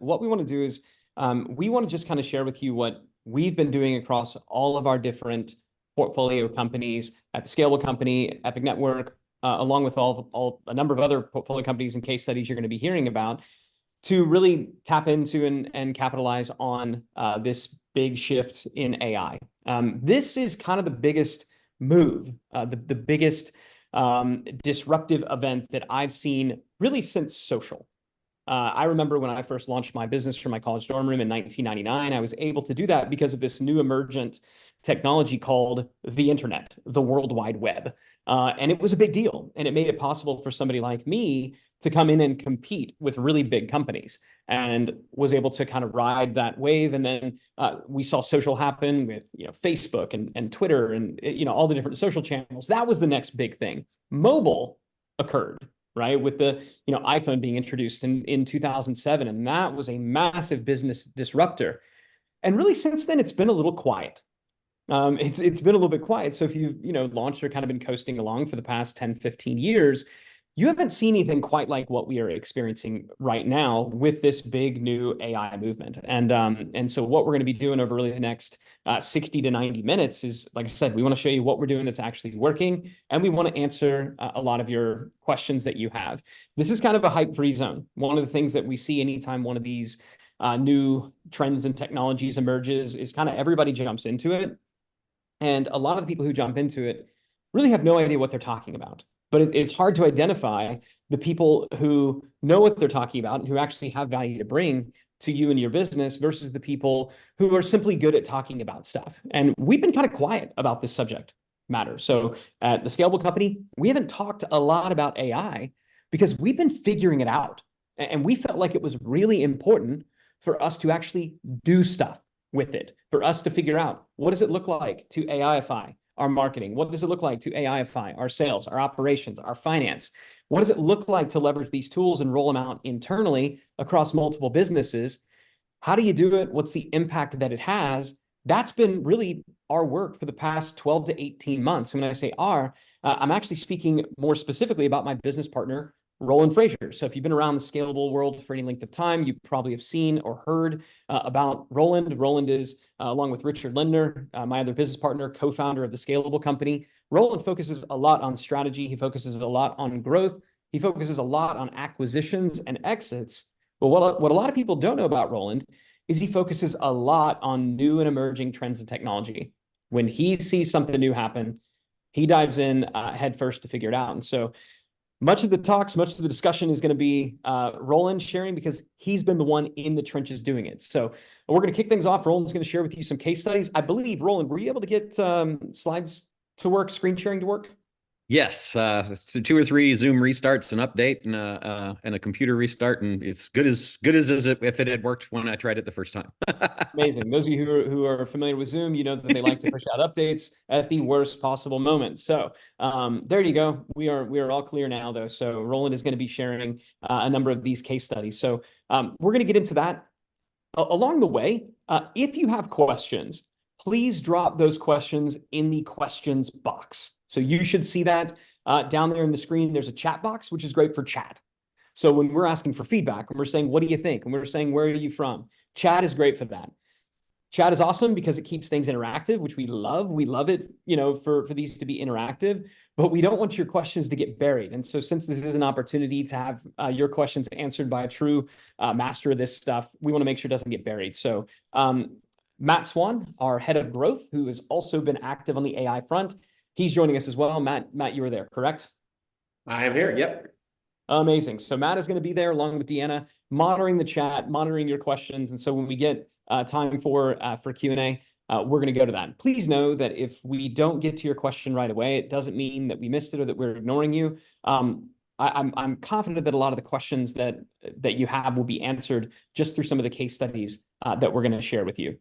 what we want to do is we want to just kind of share with you what we've been doing across all of our different portfolio companies at the Scalable Company, Epic Network, along with a number of other portfolio companies and case studies you're going to be hearing about, to really tap into and capitalize on this big shift in AI. This is kind of the biggest move, the biggest disruptive event that I've seen really since social. I remember when I first launched my business from my college dorm room in 1999, I was able to do that because of this new emergent technology called the internet, the World Wide Web. And it was a big deal. And it made it possible for somebody like me to come in and compete with really big companies, and was able to kind of ride that wave. And then we saw social happen with Facebook and Twitter and all the different social channels. That was the next big thing. Mobile occurred, right, with the iPhone being introduced in 2007, and that was a massive business disruptor. And really, since then, it's been a little quiet. It's been a little bit quiet. So if you've launched or kind of been coasting along for the past 10, 15 years, you haven't seen anything quite like what we are experiencing right now with this big new AI movement. And so what we're going to be doing over really the next 60 to 90 minutes is, like I said, we want to show you what we're doing that's actually working, and we want to answer a lot of your questions that you have. This is kind of a hype-free zone. One of the things that we see anytime one of these new trends and technologies emerges is kind of everybody jumps into it. And a lot of the people who jump into it really have no idea what they're talking about. But it's hard to identify the people who know what they're talking about and who actually have value to bring to you and your business versus the people who are simply good at talking about stuff. And we've been kind of quiet about this subject matter. So at the Scalable Company, we haven't talked a lot about AI because we've been figuring it out. And we felt like it was really important for us to actually do stuff with it, for us to figure out, what does it look like to AIify our marketing? What does it look like to AIify our sales, our operations, our finance? What does it look like to leverage these tools and roll them out internally across multiple businesses? How do you do it? What's the impact that it has? That's been really our work for the past 12 to 18 months. And when I say I'm actually speaking more specifically about my business partner, Roland Frasier. So if you've been around the scalable world for any length of time, you probably have seen or heard about Roland. Roland is, along with Richard Lindner, my other business partner, co-founder of the Scalable Company. Roland focuses a lot on strategy. He focuses a lot on growth. He focuses a lot on acquisitions and exits. But what a lot of people don't know about Roland is he focuses a lot on new and emerging trends in technology. When he sees something new happen, he dives in head first to figure it out. And so much of the talks, much of the discussion is going to be Roland sharing, because he's been the one in the trenches doing it. So we're going to kick things off. Roland's going to share with you some case studies. I believe, Roland, were you able to get slides to work, screen sharing to work? Yes, so 2 or 3 Zoom restarts, an update, and a computer restart, and it's good as if it had worked when I tried it the first time. Amazing. Those of you who are familiar with Zoom, you know that they like to push out updates at the worst possible moment. So there you go. We are all clear now, though. So Roland is going to be sharing a number of these case studies. So we're going to get into that. Along the way, if you have questions, please drop those questions in the questions box. So you should see that down there in the screen. There's a chat box, which is great for chat. So when we're asking for feedback and we're saying, what do you think? And we're saying, where are you from? Chat is great for that. Chat is awesome because it keeps things interactive, which we love. We love it, for these to be interactive, but we don't want your questions to get buried. And so since this is an opportunity to have your questions answered by a true master of this stuff, we want to make sure it doesn't get buried. So Matt Swan, our head of growth, who has also been active on the AI front, he's joining us as well. Matt, you were there, correct? I am here. Yep. Amazing. So Matt is going to be there along with Deanna, monitoring the chat, monitoring your questions. And so when we get time for Q&A, we're going to go to that. Please know that if we don't get to your question right away, it doesn't mean that we missed it or that we're ignoring you. I'm confident that a lot of the questions that you have will be answered just through some of the case studies that we're going to share with you.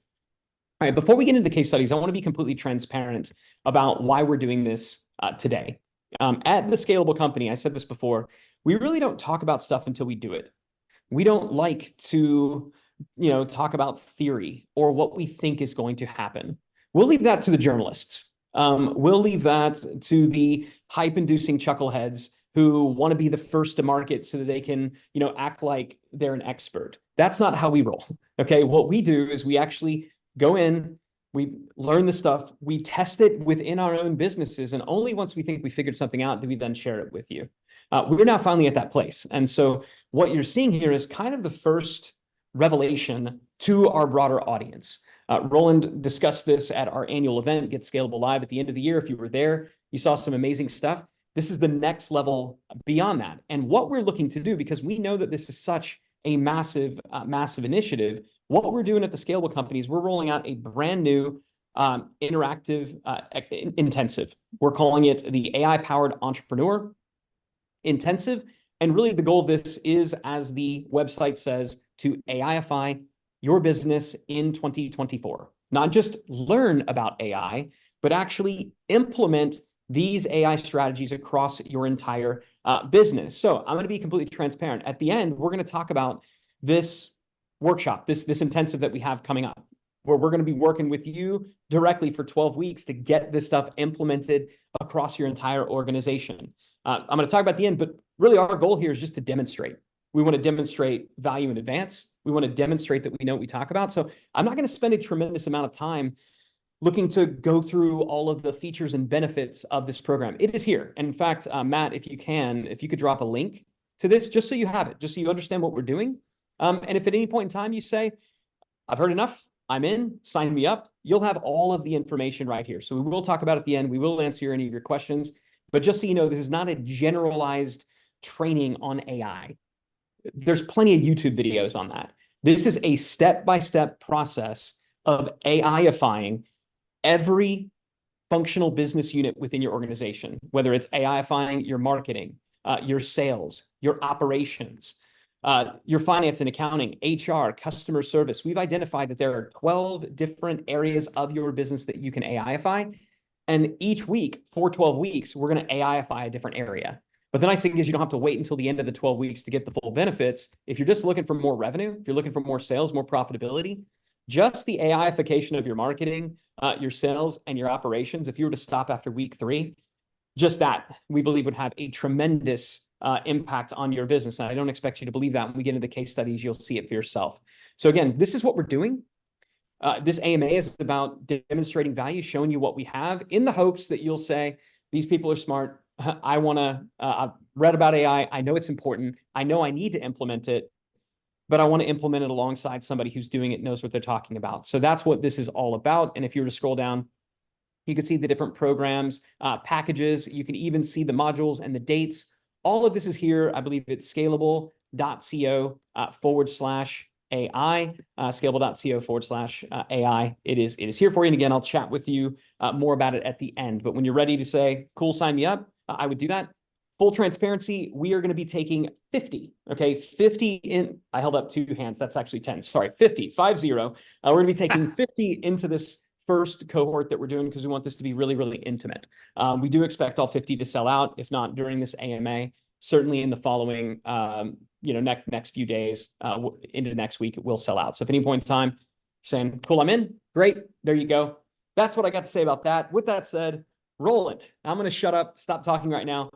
All right, before we get into the case studies, I want to be completely transparent about why we're doing this today. At the Scalable Company, I said this before, we really don't talk about stuff until we do it. We don't like to, talk about theory or what we think is going to happen. We'll leave that to the journalists. We'll leave that to the hype-inducing chuckleheads who want to be the first to market so that they can, act like they're an expert. That's not how we roll. Okay. What we do is we actually go in, we learn the stuff, we test it within our own businesses. And only once we think we figured something out do we then share it with you. We're now finally at that place. And so what you're seeing here is kind of the first revelation to our broader audience. Roland discussed this at our annual event, Get Scalable Live, at the end of the year. If you were there, you saw some amazing stuff. This is the next level beyond that. And what we're looking to do, because we know that this is such a massive, massive initiative, what we're doing at the Scalable Companies, we're rolling out a brand new interactive intensive. We're calling it the AI-powered entrepreneur intensive. And really the goal of this is, as the website says, to AIify your business in 2024. Not just learn about AI, but actually implement these AI strategies across your entire business. So I'm going to be completely transparent. At the end, we're going to talk about this workshop, this intensive that we have coming up, where we're going to be working with you directly for 12 weeks to get this stuff implemented across your entire organization. I'm going to talk about the end, but really our goal here is just to demonstrate. We want to demonstrate value in advance. We want to demonstrate that we know what we talk about. So I'm not going to spend a tremendous amount of time looking to go through all of the features and benefits of this program. It is here. And in fact, Matt, if you could drop a link to this, just so you have it, just so you understand what we're doing. And if at any point in time you say, I've heard enough, I'm in, sign me up, you'll have all of the information right here. So we will talk about it at the end. We will answer any of your questions. But just so you know, this is not a generalized training on AI. There's plenty of YouTube videos on that. This is a step-by-step process of AIifying every functional business unit within your organization, whether it's AIifying your marketing, your sales, your operations, your finance and accounting, HR, customer service. We've identified that there are 12 different areas of your business that you can AIify. And each week, for 12 weeks, we're going to AIify a different area. But the nice thing is you don't have to wait until the end of the 12 weeks to get the full benefits. If you're just looking for more revenue, if you're looking for more sales, more profitability, just the AIification of your marketing, your sales, and your operations, if you were to stop after week 3, just that, we believe, would have a tremendous impact on your business. And I don't expect you to believe that. When we get into case studies, you'll see it for yourself. So again, this is what we're doing. This AMA is about demonstrating value, showing you what we have, in the hopes that you'll say, these people are smart. I've read about AI. I know it's important. I know I need to implement it, but I want to implement it alongside somebody who's doing it, knows what they're talking about. So that's what this is all about. And if you were to scroll down, you can see the different programs, packages. You can even see the modules and the dates. All of this is here. I believe it's scalable.co /AI, scalable.co/AI. It is here for you. And again, I'll chat with you more about it at the end. But when you're ready to say, cool, sign me up, I would do that. Full transparency, we are going to be taking 50, okay? 50 in, I held up 2 hands. That's actually 10. Sorry, 50. We're going to be taking 50 into this first cohort that we're doing because we want this to be really, really intimate. We do expect all 50 to sell out, if not during this AMA. Certainly in the following, next few days into next week, it will sell out. So if at any point in time you're saying, cool, I'm in, great, there you go. That's what I got to say about that. With that said, Roland, I'm going to shut up, stop talking right now.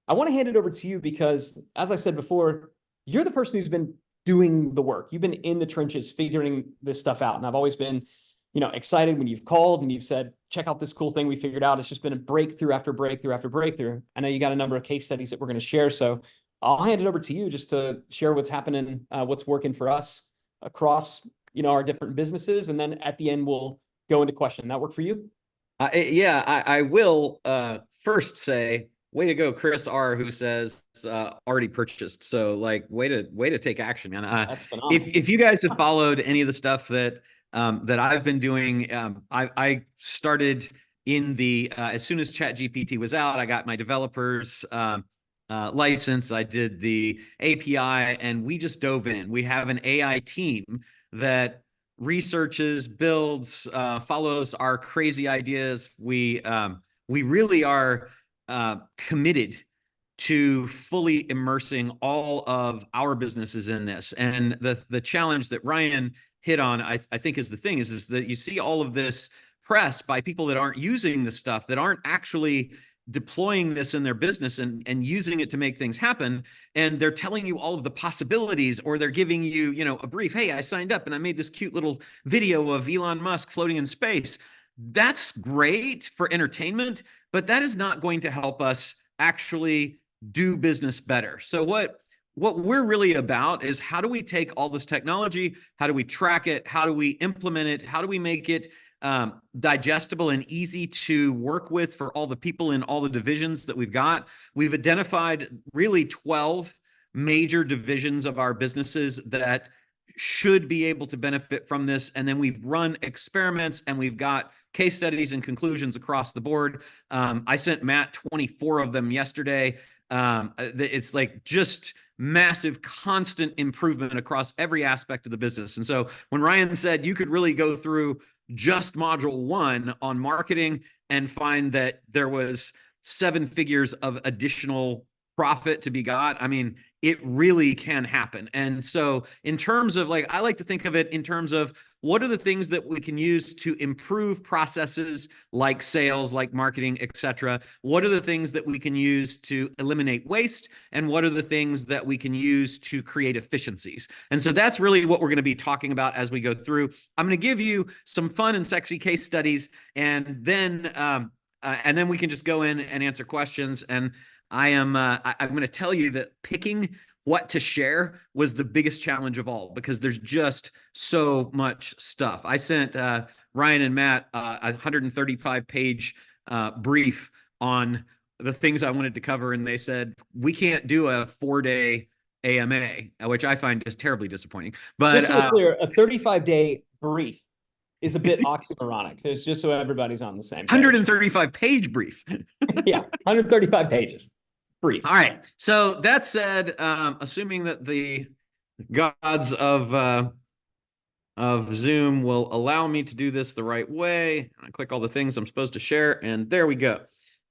I want to hand it over to you because, as I said before, you're the person who's been doing the work. You've been in the trenches figuring this stuff out. And I've always been, excited when you've called and you've said, check out this cool thing we figured out. It's just been a breakthrough after breakthrough after breakthrough. I know you got a number of case studies that we're going to share. So I'll hand it over to you just to share what's happening, what's working for us across, our different businesses. And then at the end, we'll go into question. That work for you? I will first say, way to go, Chris R., who says already purchased. So way to take action, man. That's phenomenal. If you guys have followed any of the stuff that I've been doing, I started in the as soon as ChatGPT was out, I got my developers license. I did the API, and we just dove in. We have an AI team that researches, builds, follows our crazy ideas. We really are committed to fully immersing all of our businesses in this. And the challenge that Ryan hit on, I think, is the thing is that you see all of this press by people that aren't using the stuff, that aren't actually deploying this in their business and using it to make things happen. And they're telling you all of the possibilities, or they're giving you, a brief. Hey, I signed up and I made this cute little video of Elon Musk floating in space. That's great for entertainment, but that is not going to help us actually do business better. So what we're really about is, how do we take all this technology? How do we track it? How do we implement it? How do we make it digestible and easy to work with for all the people in all the divisions that we've got? We've identified really 12 major divisions of our businesses that should be able to benefit from this. And then we've run experiments and we've got case studies and conclusions across the board. I sent Matt 24 of them yesterday. It's like just massive, constant improvement across every aspect of the business. And so when Ryan said you could really go through just module 1 on marketing and find that there was 7 figures of additional profit to be got, I mean, it really can happen. And so in terms of, like, I like to think of it in terms of, what are the things that we can use to improve processes like sales, like marketing, et cetera? What are the things that we can use to eliminate waste? And what are the things that we can use to create efficiencies? And so that's really what we're going to be talking about as we go through. I'm going to give you some fun and sexy case studies, and then we can just go in and answer questions. And I'm going to tell you that picking what to share was the biggest challenge of all, because there's just so much stuff. I sent Ryan and Matt a 135-page brief on the things I wanted to cover, and they said, we can't do a 4-day AMA, which I find is terribly disappointing. But just so clear, a 35-day brief is a bit oxymoronic. It's just so everybody's on the same page. 135-page brief. Yeah, 135 pages. Brief. All right. So that said, assuming that the gods of Zoom will allow me to do this the right way, I click all the things I'm supposed to share, and there we go.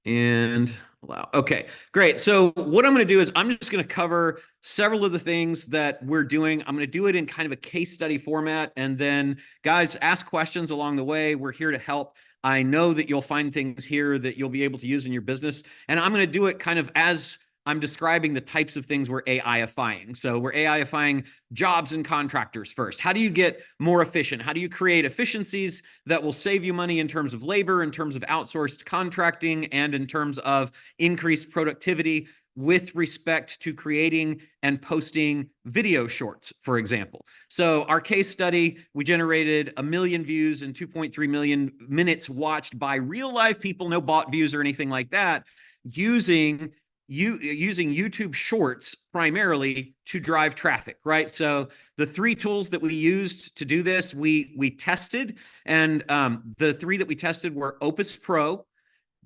And allow. Okay, great. So what I'm going to do is, I'm just going to cover several of the things that we're doing. I'm going to do it in kind of a case study format, and then guys, ask questions along the way. We're here to help. I know that you'll find things here that you'll be able to use in your business. And I'm going to do it kind of as I'm describing the types of things we're AI-ifying. So we're AI-ifying jobs and contractors first. How do you get more efficient? How do you create efficiencies that will save you money in terms of labor, in terms of outsourced contracting, and in terms of increased productivity with respect to creating and posting video shorts, for example? So our case study, we generated 1 million views and 2.3 million minutes watched by real live people, no bot views or anything like that, using YouTube Shorts primarily to drive traffic, right? So the 3 tools that we used to do this, we tested, and the 3 that we tested were Opus Pro,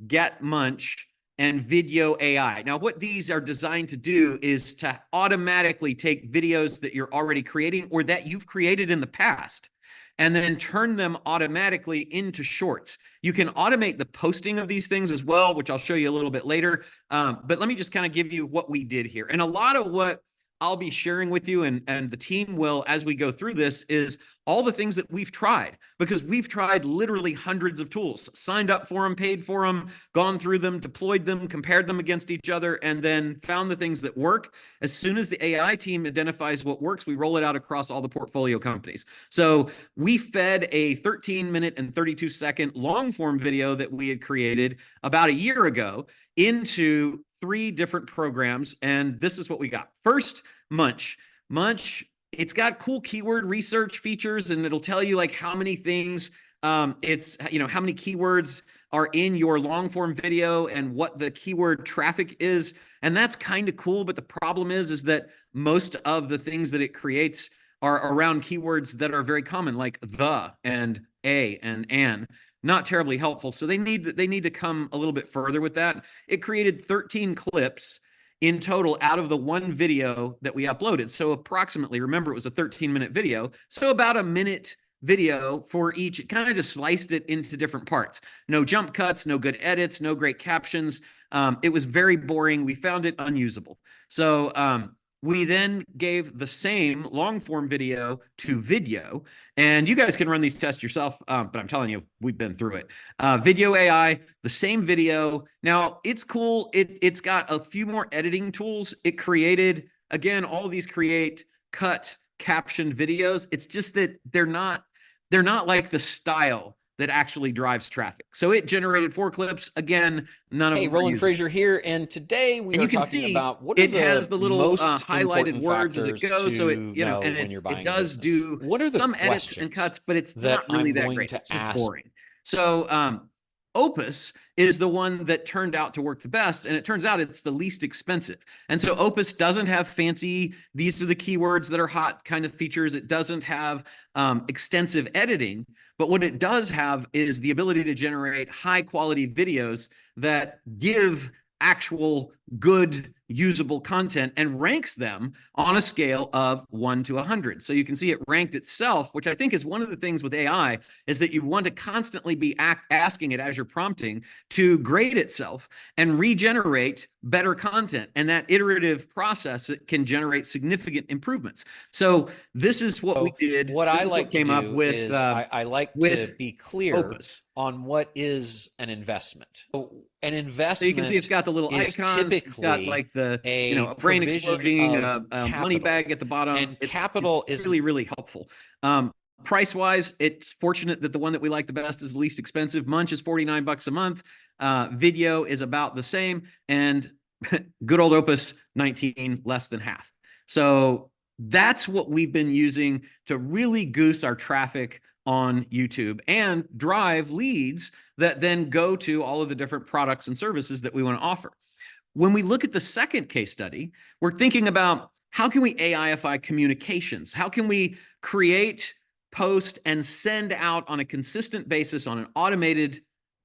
Get Munch, and Video AI. Now, what these are designed to do is to automatically take videos that you're already creating or that you've created in the past, and then turn them automatically into shorts. You can automate the posting of these things as well, which I'll show you a little bit later. But let me just kind of give you what we did here. And a lot of what I'll be sharing with you, and the team will, as we go through this, is all the things that we've tried, because we've tried literally hundreds of tools, signed up for them, paid for them, gone through them, deployed them, compared them against each other, and then found the things that work. As soon as the AI team identifies what works, we roll it out across all the portfolio companies. So we fed a 13-minute and 32-second long-form video that we had created about a year ago into 3 different programs, and this is what we got. First, Munch. Munch, it's got cool keyword research features, and it'll tell you like how many things, how many keywords are in your long form video and what the keyword traffic is. And that's kind of cool. But the problem is that most of the things that it creates are around keywords that are very common, like the and a and an. Not terribly helpful. So they need to come a little bit further with that. It created 13 clips in total out of the 1 video that we uploaded. So approximately, remember, it was a 13-minute video. So about a minute video for each. It kind of just sliced it into different parts. No jump cuts, no good edits, no great captions. It was very boring. We found it unusable. So we then gave the same long form video to video, and you guys can run these tests yourself, but I'm telling you, we've been through it. Video AI, the same video. Now it's cool. It's got a few more editing tools. It created, again, all of these create, cut, captioned videos. It's just that they're not like the style that actually drives traffic. So it generated 4 clips. Again, none of Hey, them were Roland used. Fraser here, and today we And are you can talking see about what are it the has the little most highlighted important words as it factors goes. So it, to you know, know and when you're it buying a does business. do What are the some edits and questions cuts, but it's that not really I'm that going great. to It's just ask? boring. So Opus is the one that turned out to work the best, and it turns out it's the least expensive. And so Opus doesn't have fancy, these are the keywords that are hot kind of features. It doesn't have extensive editing, but what it does have is the ability to generate high quality videos that give actual good usable content and ranks them on a scale of 1 to 100. So you can see it ranked itself, which I think is one of the things with AI, is that you want to constantly be asking it as you're prompting to grade itself and regenerate better content. And that iterative process can generate significant improvements. So this is what we did. What This I is like what to came up do with, is I like to with be clear Opus. on what is an investment. So an So investment you can see it's got the little is icons. It's got typically like the, a a brain provision exploding, of a money capital. bag at the bottom. And It's capital is really, really helpful. Price wise, it's fortunate that the one that we like the best is the least expensive. Munch is $49 a month. Video is about the same, and good old Opus 19, less than half. So that's what we've been using to really goose our traffic on YouTube and drive leads that then go to all of the different products and services that we want to offer. When we look at the second case study, we're thinking about how can we AIify communications? How can we create, post, and send out on a consistent basis, on an automated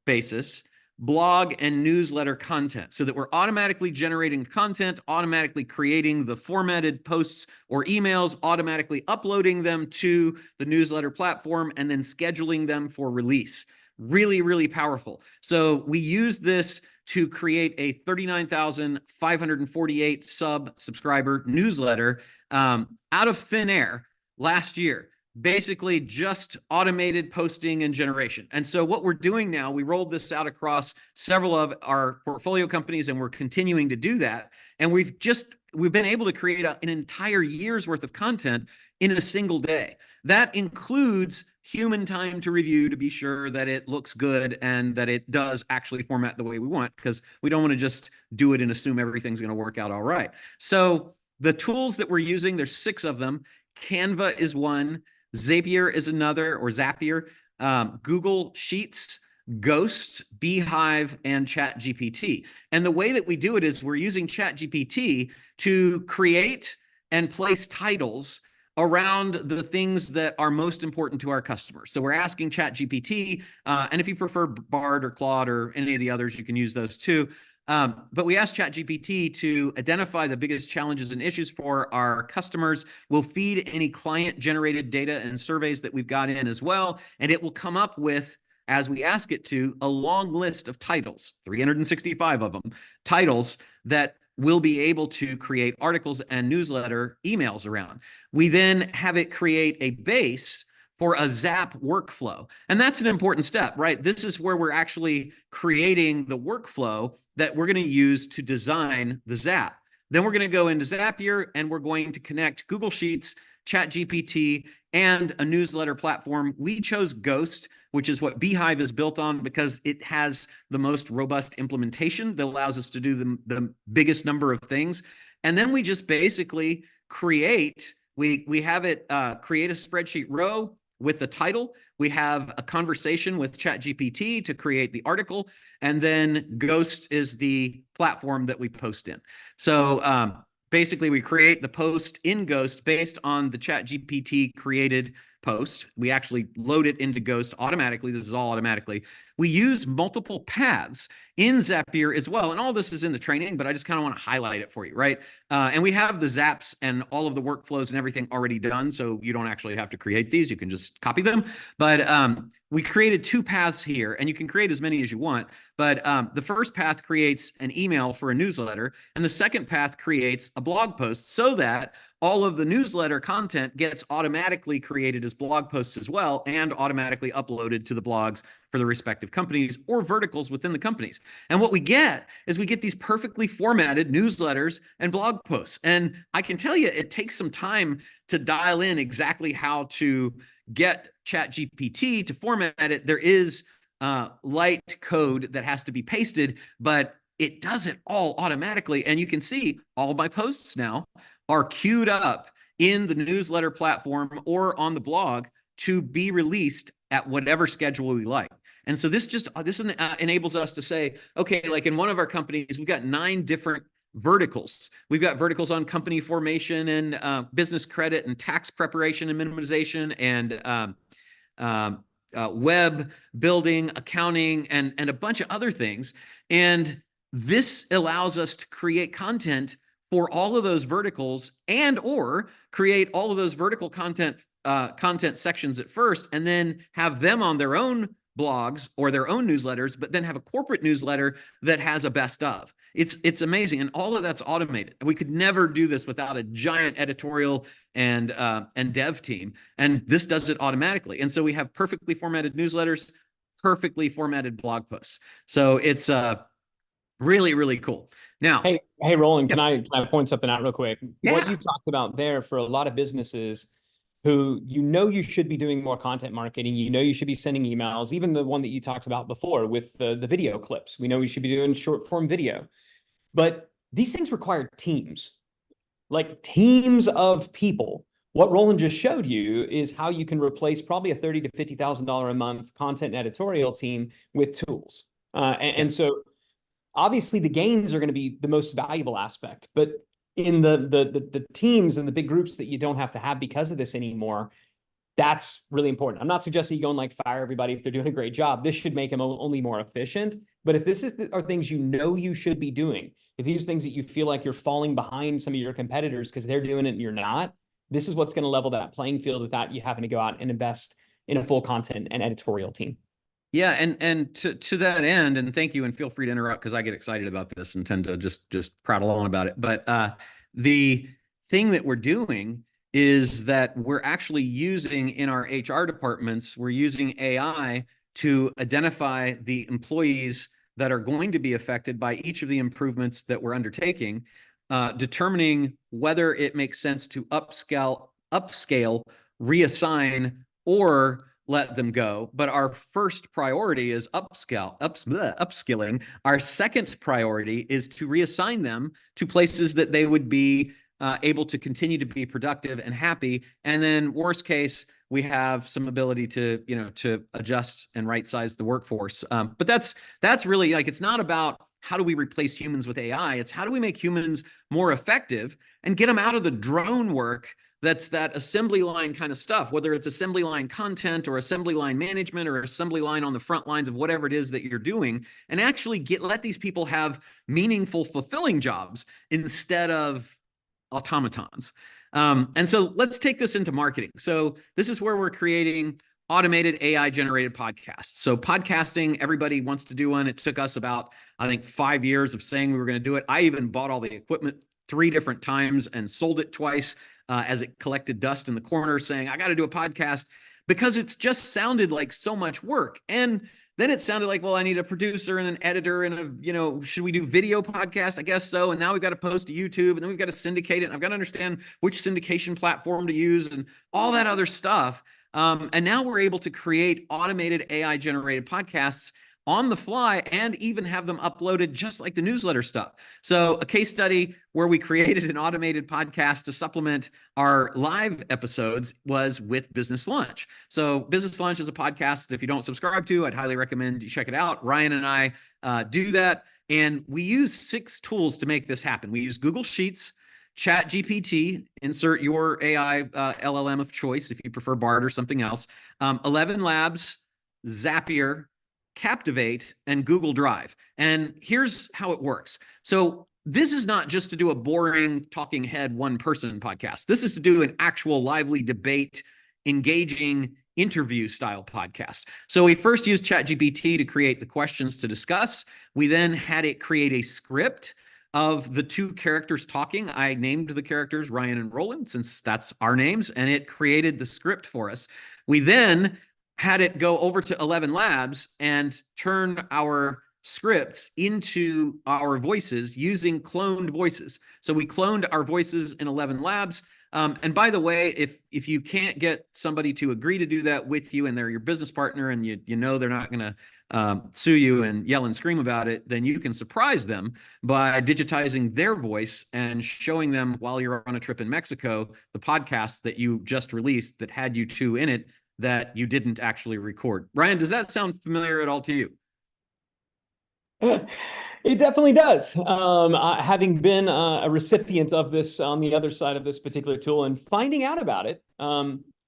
basis, blog and newsletter content, so that we're automatically generating content, automatically creating the formatted posts or emails, automatically uploading them to the newsletter platform, and then scheduling them for release. Really, really powerful. So we use this to create a 39,548 subscriber newsletter out of thin air last year. Basically just automated posting and generation. And so what we're doing now, we rolled this out across several of our portfolio companies, and we're continuing to do that. And we've been able to create an entire year's worth of content in a single day. That includes human time to review to be sure that it looks good and that it does actually format the way we want, because we don't want to just do it and assume everything's going to work out all right. So the tools that we're using, there's 6 of them. Canva is one. Zapier is another, or Zapier, Google Sheets, Ghost, Beehive, and ChatGPT. And the way that we do it is we're using ChatGPT to create and place titles around the things that are most important to our customers. So we're asking ChatGPT, and if you prefer Bard or Claude or any of the others, you can use those too. But we asked ChatGPT to identify the biggest challenges and issues for our customers. We'll feed any client-generated data and surveys that we've got in as well, and it will come up with, as we ask it to, a long list of titles, 365 of them, titles that we'll be able to create articles and newsletter emails around. We then have it create a base for a Zap workflow. And that's an important step, right? This is where we're actually creating the workflow that we're going to use to design the Zap. Then we're going to go into Zapier, and we're going to connect Google Sheets, ChatGPT, and a newsletter platform. We chose Ghost, which is what Beehive is built on, because it has the most robust implementation that allows us to do the biggest number of things. And then we just basically create, we have it create a spreadsheet row with the title. We have a conversation with ChatGPT to create the article, and then Ghost is the platform that we post in. So basically, we create the post in Ghost based on the ChatGPT created post. We actually load it into Ghost automatically. This is all automatically. We use multiple paths in Zapier as well. And all this is in the training, but I just kind of want to highlight it for you, right? And we have the Zaps and all of the workflows and everything already done. So you don't actually have to create these. You can just copy them. But we created 2 paths here, and you can create as many as you want. But the first path creates an email for a newsletter, and the second path creates a blog post so that all of the newsletter content gets automatically created as blog posts as well and automatically uploaded to the blogs for the respective companies or verticals within the companies. And what we get is we get these perfectly formatted newsletters and blog posts. And I can tell you, it takes some time to dial in exactly how to get ChatGPT to format it. There is light code that has to be pasted, but it does it all automatically. And you can see all my posts now are queued up in the newsletter platform or on the blog to be released at whatever schedule we like. And so this enables us to say, okay, like in one of our companies, we've got 9 different verticals. We've got verticals on company formation and business credit and tax preparation and minimization and web building, accounting, and a bunch of other things. And this allows us to create content for all of those verticals and or create all of those vertical content sections at first, and then have them on their own blogs or their own newsletters, but then have a corporate newsletter that has a best of. It's amazing. And all of that's automated. We could never do this without a giant editorial and dev team. And this does it automatically. And so we have perfectly formatted newsletters, perfectly formatted blog posts. So it's really, really cool. Now, hey, Roland, can I point something out real quick? Yeah. What you talked about there for a lot of businesses who you should be doing more content marketing, you should be sending emails, even the one that you talked about before with the video clips. We know we should be doing short form video. But these things require teams, like teams of people. What Roland just showed you is how you can replace probably a $30,000 to $50,000 a month content and editorial team with tools. And so obviously the gains are going to be the most valuable aspect, but in the teams and the big groups that you don't have to have because of this anymore, that's really important. I'm not suggesting you go and like fire everybody if they're doing a great job. This should make them only more efficient. But if this are things you should be doing, if these are things that you feel like you're falling behind some of your competitors because they're doing it and you're not, this is what's going to level that playing field without you having to go out and invest in a full content and editorial team. Yeah, and to that end, and thank you, and feel free to interrupt because I get excited about this and tend to just prattle on about it. But the thing that we're doing is that we're actually using in our HR departments, we're using AI to identify the employees that are going to be affected by each of the improvements that we're undertaking, determining whether it makes sense to upscale, reassign, or let them go. But our first priority is upskilling. Our second priority is to reassign them to places that they would be able to continue to be productive and happy. And then worst case, we have some ability to, to adjust and right size the workforce. But that's really like, it's not about how do we replace humans with AI? It's how do we make humans more effective and get them out of the drone work that's that assembly line kind of stuff, whether it's assembly line content or assembly line management or assembly line on the front lines of whatever it is that you're doing, and actually let these people have meaningful, fulfilling jobs instead of automatons. And so let's take this into marketing. So this is where we're creating automated AI generated podcasts. So podcasting, everybody wants to do one. It took us about, I think, 5 years of saying we were going to do it. I even bought all the equipment 3 different times and sold it twice as it collected dust in the corner saying, I got to do a podcast because it's just sounded like so much work. And then it sounded like, well, I need a producer and an editor and should we do video podcast? I guess so. And now we've got to post to YouTube and then we've got to syndicate it. And I've got to understand which syndication platform to use and all that other stuff. And now we're able to create automated AI generated podcasts on the fly and even have them uploaded just like the newsletter stuff. So a case study where we created an automated podcast to supplement our live episodes was with Business Lunch. So Business Lunch is a podcast, if you don't subscribe to, I'd highly recommend you check it out. Ryan and I do that. And we use 6 tools to make this happen. We use Google Sheets, ChatGPT, insert your AI LLM of choice if you prefer Bard or something else, 11 Labs, Zapier, Captivate, and Google Drive. And here's how it works. So this is not just to do a boring talking head one person podcast. This is to do an actual lively debate, engaging interview style podcast. So we first used ChatGPT to create the questions to discuss. We then had it create a script of the two characters talking. I named the characters Ryan and Roland, since that's our names, and it created the script for us. We then had it go over to 11 Labs and turn our scripts into our voices using cloned voices. So we cloned our voices in 11 Labs. And by the way, if you can't get somebody to agree to do that with you, and they're your business partner, and you know they're not going to sue you and yell and scream about it, then you can surprise them by digitizing their voice and showing them while you're on a trip in Mexico the podcast that you just released that had you two in it that you didn't actually record. Ryan, does that sound familiar at all to you? It definitely does. Having been a recipient of this on the other side of this particular tool and finding out about it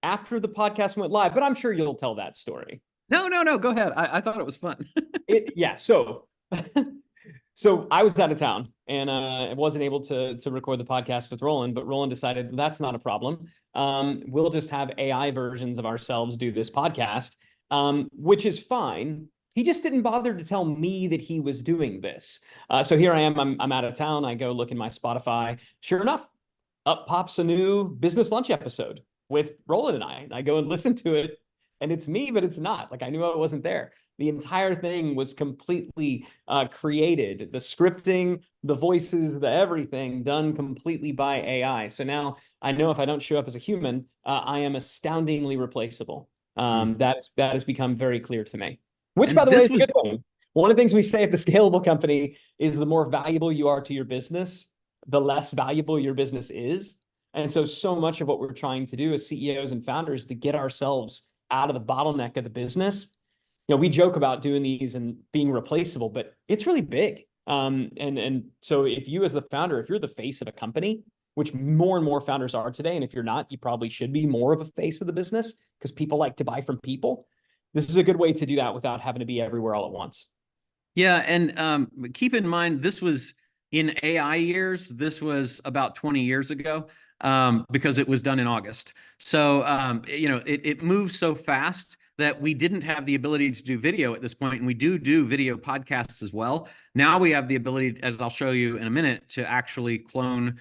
after the podcast went live, but I'm sure you'll tell that story. No, go ahead. I thought it was fun. So so I was out of town and I wasn't able to record the podcast with Roland, but Roland decided that's not a problem. We'll just have AI versions of ourselves do this podcast, which is fine. He just didn't bother to tell me that he was doing this. So here I am, I'm out of town. I go look in my Spotify. Sure enough, up pops a new Business Lunch episode with Roland and I. And I go and listen to it, and it's me, but it's not. Like, I knew I wasn't there. The entire thing was completely created. The scripting, the voices, the everything done completely by AI. So now I know if I don't show up as a human, I am astoundingly replaceable. That has become very clear to me. Which, by the way, is a good thing. One of the things we say at the Scalable Company is the more valuable you are to your business, the less valuable your business is. And so much of what we're trying to do as CEOs and founders to get ourselves out of the bottleneck of the business. You know, we joke about doing these and being replaceable, but it's really big. And so if you as the founder, if you're the face of a company, which more and more founders are today, and if you're not, you probably should be more of a face of the business because people like to buy from people. This is a good way to do that without having to be everywhere all at once. Yeah, and keep in mind, this was in AI years. This was about 20 years ago because it was done in August. So, it moves so fast that we didn't have the ability to do video at this point, and we do video podcasts as well. Now we have the ability, as I'll show you in a minute, to actually clone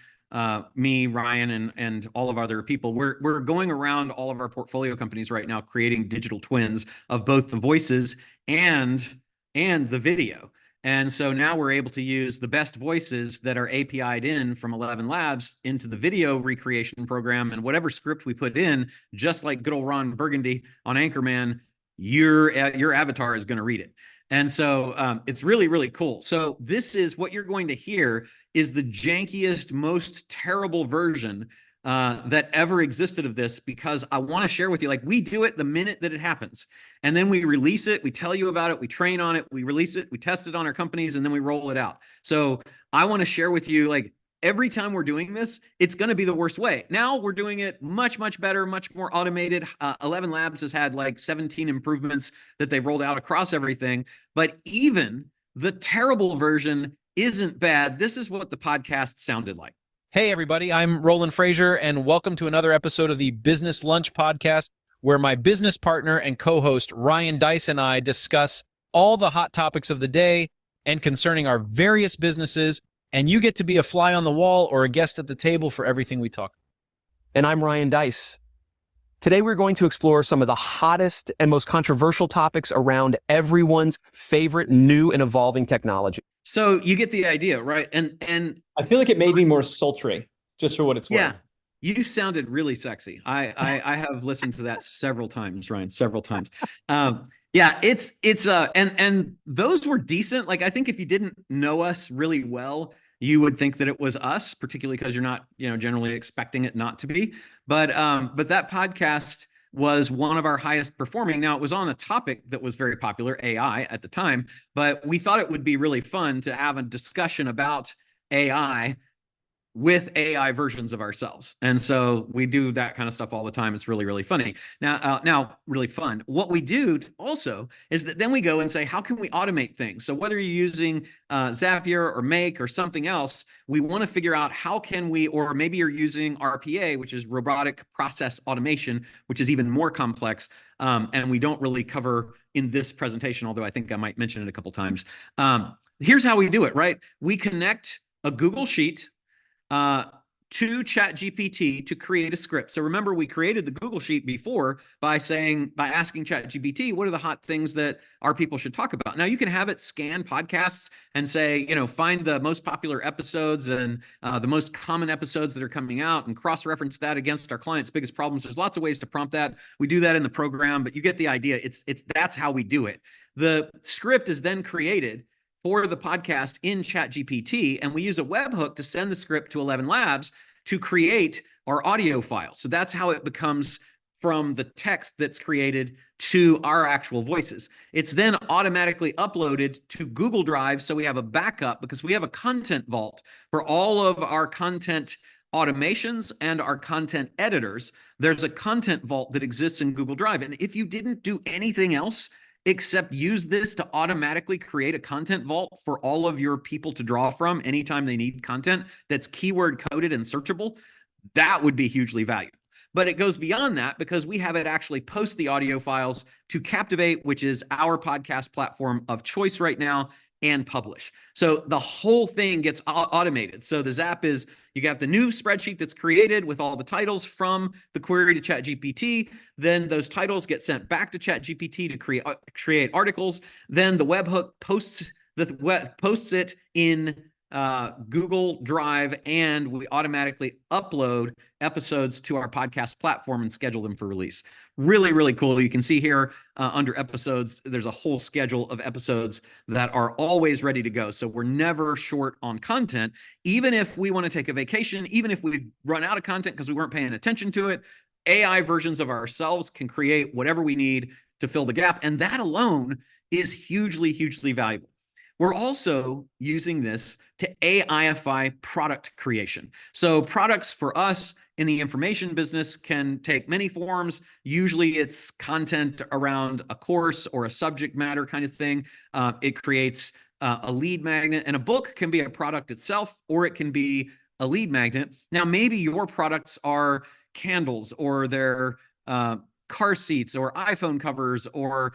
me, Ryan, and all of our other people. We're going around all of our portfolio companies right now, creating digital twins of both the voices and the video. And so now we're able to use the best voices that are API'd in from 11 Labs into the video recreation program, and whatever script we put in, just like good old Ron Burgundy on Anchorman, your avatar is going to read it. And so it's really, really cool. So this is what you're going to hear is the jankiest, most terrible version that ever existed of this, because I want to share with you, like, we do it the minute that it happens. And then we release it, we tell you about it, we train on it, we release it, we test it on our companies, and then we roll it out. So I want to share with you, like, every time we're doing this, it's going to be the worst way. Now we're doing it much, much better, much more automated. 11 Labs has had like 17 improvements that they've rolled out across everything. But even the terrible version isn't bad. This is what the podcast sounded like. Hey, everybody, I'm Roland Frazier, and welcome to another episode of the Business Lunch Podcast, where my business partner and co-host Ryan Deiss and I discuss all the hot topics of the day and concerning our various businesses, and you get to be a fly on the wall or a guest at the table for everything we talk. And I'm Ryan Deiss. Today, we're going to explore some of the hottest and most controversial topics around everyone's favorite new and evolving technology. So you get the idea, right? And I feel like it made me more sultry, just for what it's worth. Yeah, you sounded really sexy. I have listened to that several times, Ryan, several times. Yeah, it's and those were decent. Like, I think if you didn't know us really well, you would think that it was us, particularly because you're not, generally expecting it not to be. But that podcast was one of our highest performing. Now, it was on a topic that was very popular, AI at the time, but we thought it would be really fun to have a discussion about AI with AI versions of ourselves. And so we do that kind of stuff all the time. It's really, really funny. Now, really fun. What we do also is that then we go and say, how can we automate things? So whether you're using Zapier or Make or something else, we want to figure out how can we, or maybe you're using RPA, which is robotic process automation, which is even more complex. And we don't really cover in this presentation, although I think I might mention it a couple times. Here's how we do it, right? We connect a Google Sheet to ChatGPT to create a script. So remember, we created the Google Sheet before by asking ChatGPT, what are the hot things that our people should talk about? Now you can have it scan podcasts and say, find the most popular episodes and the most common episodes that are coming out and cross-reference that against our clients' biggest problems. There's lots of ways to prompt that. We do that in the program, but you get the idea. That's how we do it. The script is then created for the podcast in ChatGPT, and we use a webhook to send the script to 11 Labs to create our audio file. So that's how it becomes from the text that's created to our actual voices. It's then automatically uploaded to Google Drive, so we have a backup because we have a content vault for all of our content automations and our content editors. There's a content vault that exists in Google Drive, and if you didn't do anything else except use this to automatically create a content vault for all of your people to draw from anytime they need content that's keyword coded and searchable, that would be hugely valuable. But it goes beyond that because we have it actually post the audio files to Captivate, which is our podcast platform of choice right now, and publish. So the whole thing gets automated. So the Zap is, you got the new spreadsheet that's created with all the titles from the query to ChatGPT. Then those titles get sent back to ChatGPT to create articles. Then the webhook posts it in Google Drive, and we automatically upload episodes to our podcast platform and schedule them for release. Really, really cool. You can see here under episodes, there's a whole schedule of episodes that are always ready to go. So we're never short on content. Even if we want to take a vacation, even if we've run out of content because we weren't paying attention to it, AI versions of ourselves can create whatever we need to fill the gap. And that alone is hugely, hugely valuable. We're also using this to AIify product creation. So products for us in the information business can take many forms. Usually it's content around a course or a subject matter kind of thing. It creates a lead magnet, and a book can be a product itself, or it can be a lead magnet. Now, maybe your products are candles, or they're car seats, or iPhone covers, or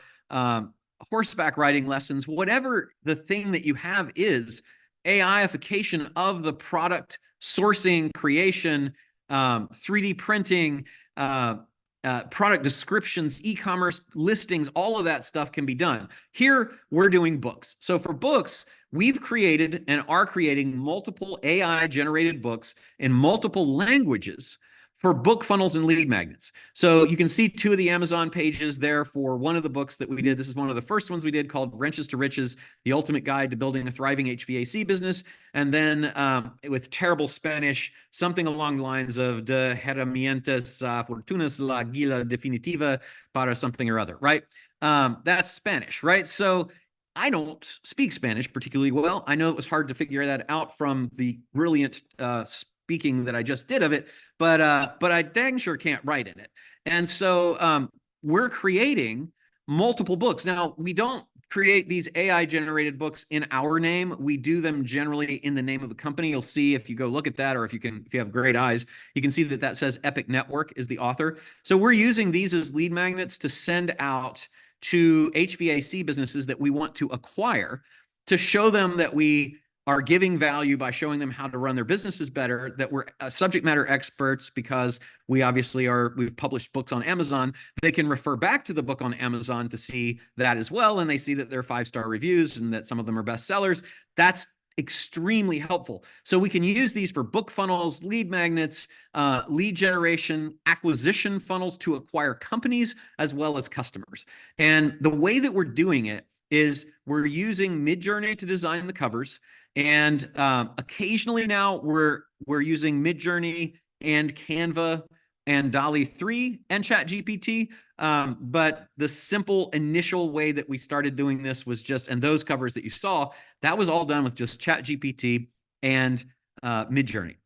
horseback riding lessons. Whatever the thing that you have is, AIification of the product sourcing, creation, 3D printing, product descriptions, e-commerce listings, all of that stuff can be done. Here, we're doing books. So for books, we've created and are creating multiple AI-generated books in multiple languages for book funnels and lead magnets. So you can see two of the Amazon pages there for one of the books that we did. This is one of the first ones we did, called Wrenches to Riches, The Ultimate Guide to Building a Thriving HVAC Business. And then with terrible Spanish, something along the lines of De herramientas fortunas la guía definitiva para something or other, right? That's Spanish, right? So I don't speak Spanish particularly well. I know it was hard to figure that out from the brilliant speaking that I just did of it, but I dang sure can't write in it. And so we're creating multiple books. Now, we don't create these AI generated books in our name. We do them generally in the name of the company. You'll see if you go look at that, or if you have great eyes, you can see that says Epic Network is the author. So we're using these as lead magnets to send out to HVAC businesses that we want to acquire, to show them that we are giving value by showing them how to run their businesses better, that we're subject matter experts because we obviously we've published books on Amazon. They can refer back to the book on Amazon to see that as well. And they see that they're 5-star reviews and that some of them are bestsellers. That's extremely helpful. So we can use these for book funnels, lead magnets, lead generation, acquisition funnels to acquire companies as well as customers. And the way that we're doing it is we're using Midjourney to design the covers. And occasionally now we're using Midjourney and Canva and DALL-E 3 and ChatGPT. But the simple initial way that we started doing this was and those covers that you saw, that was all done with just ChatGPT and Midjourney.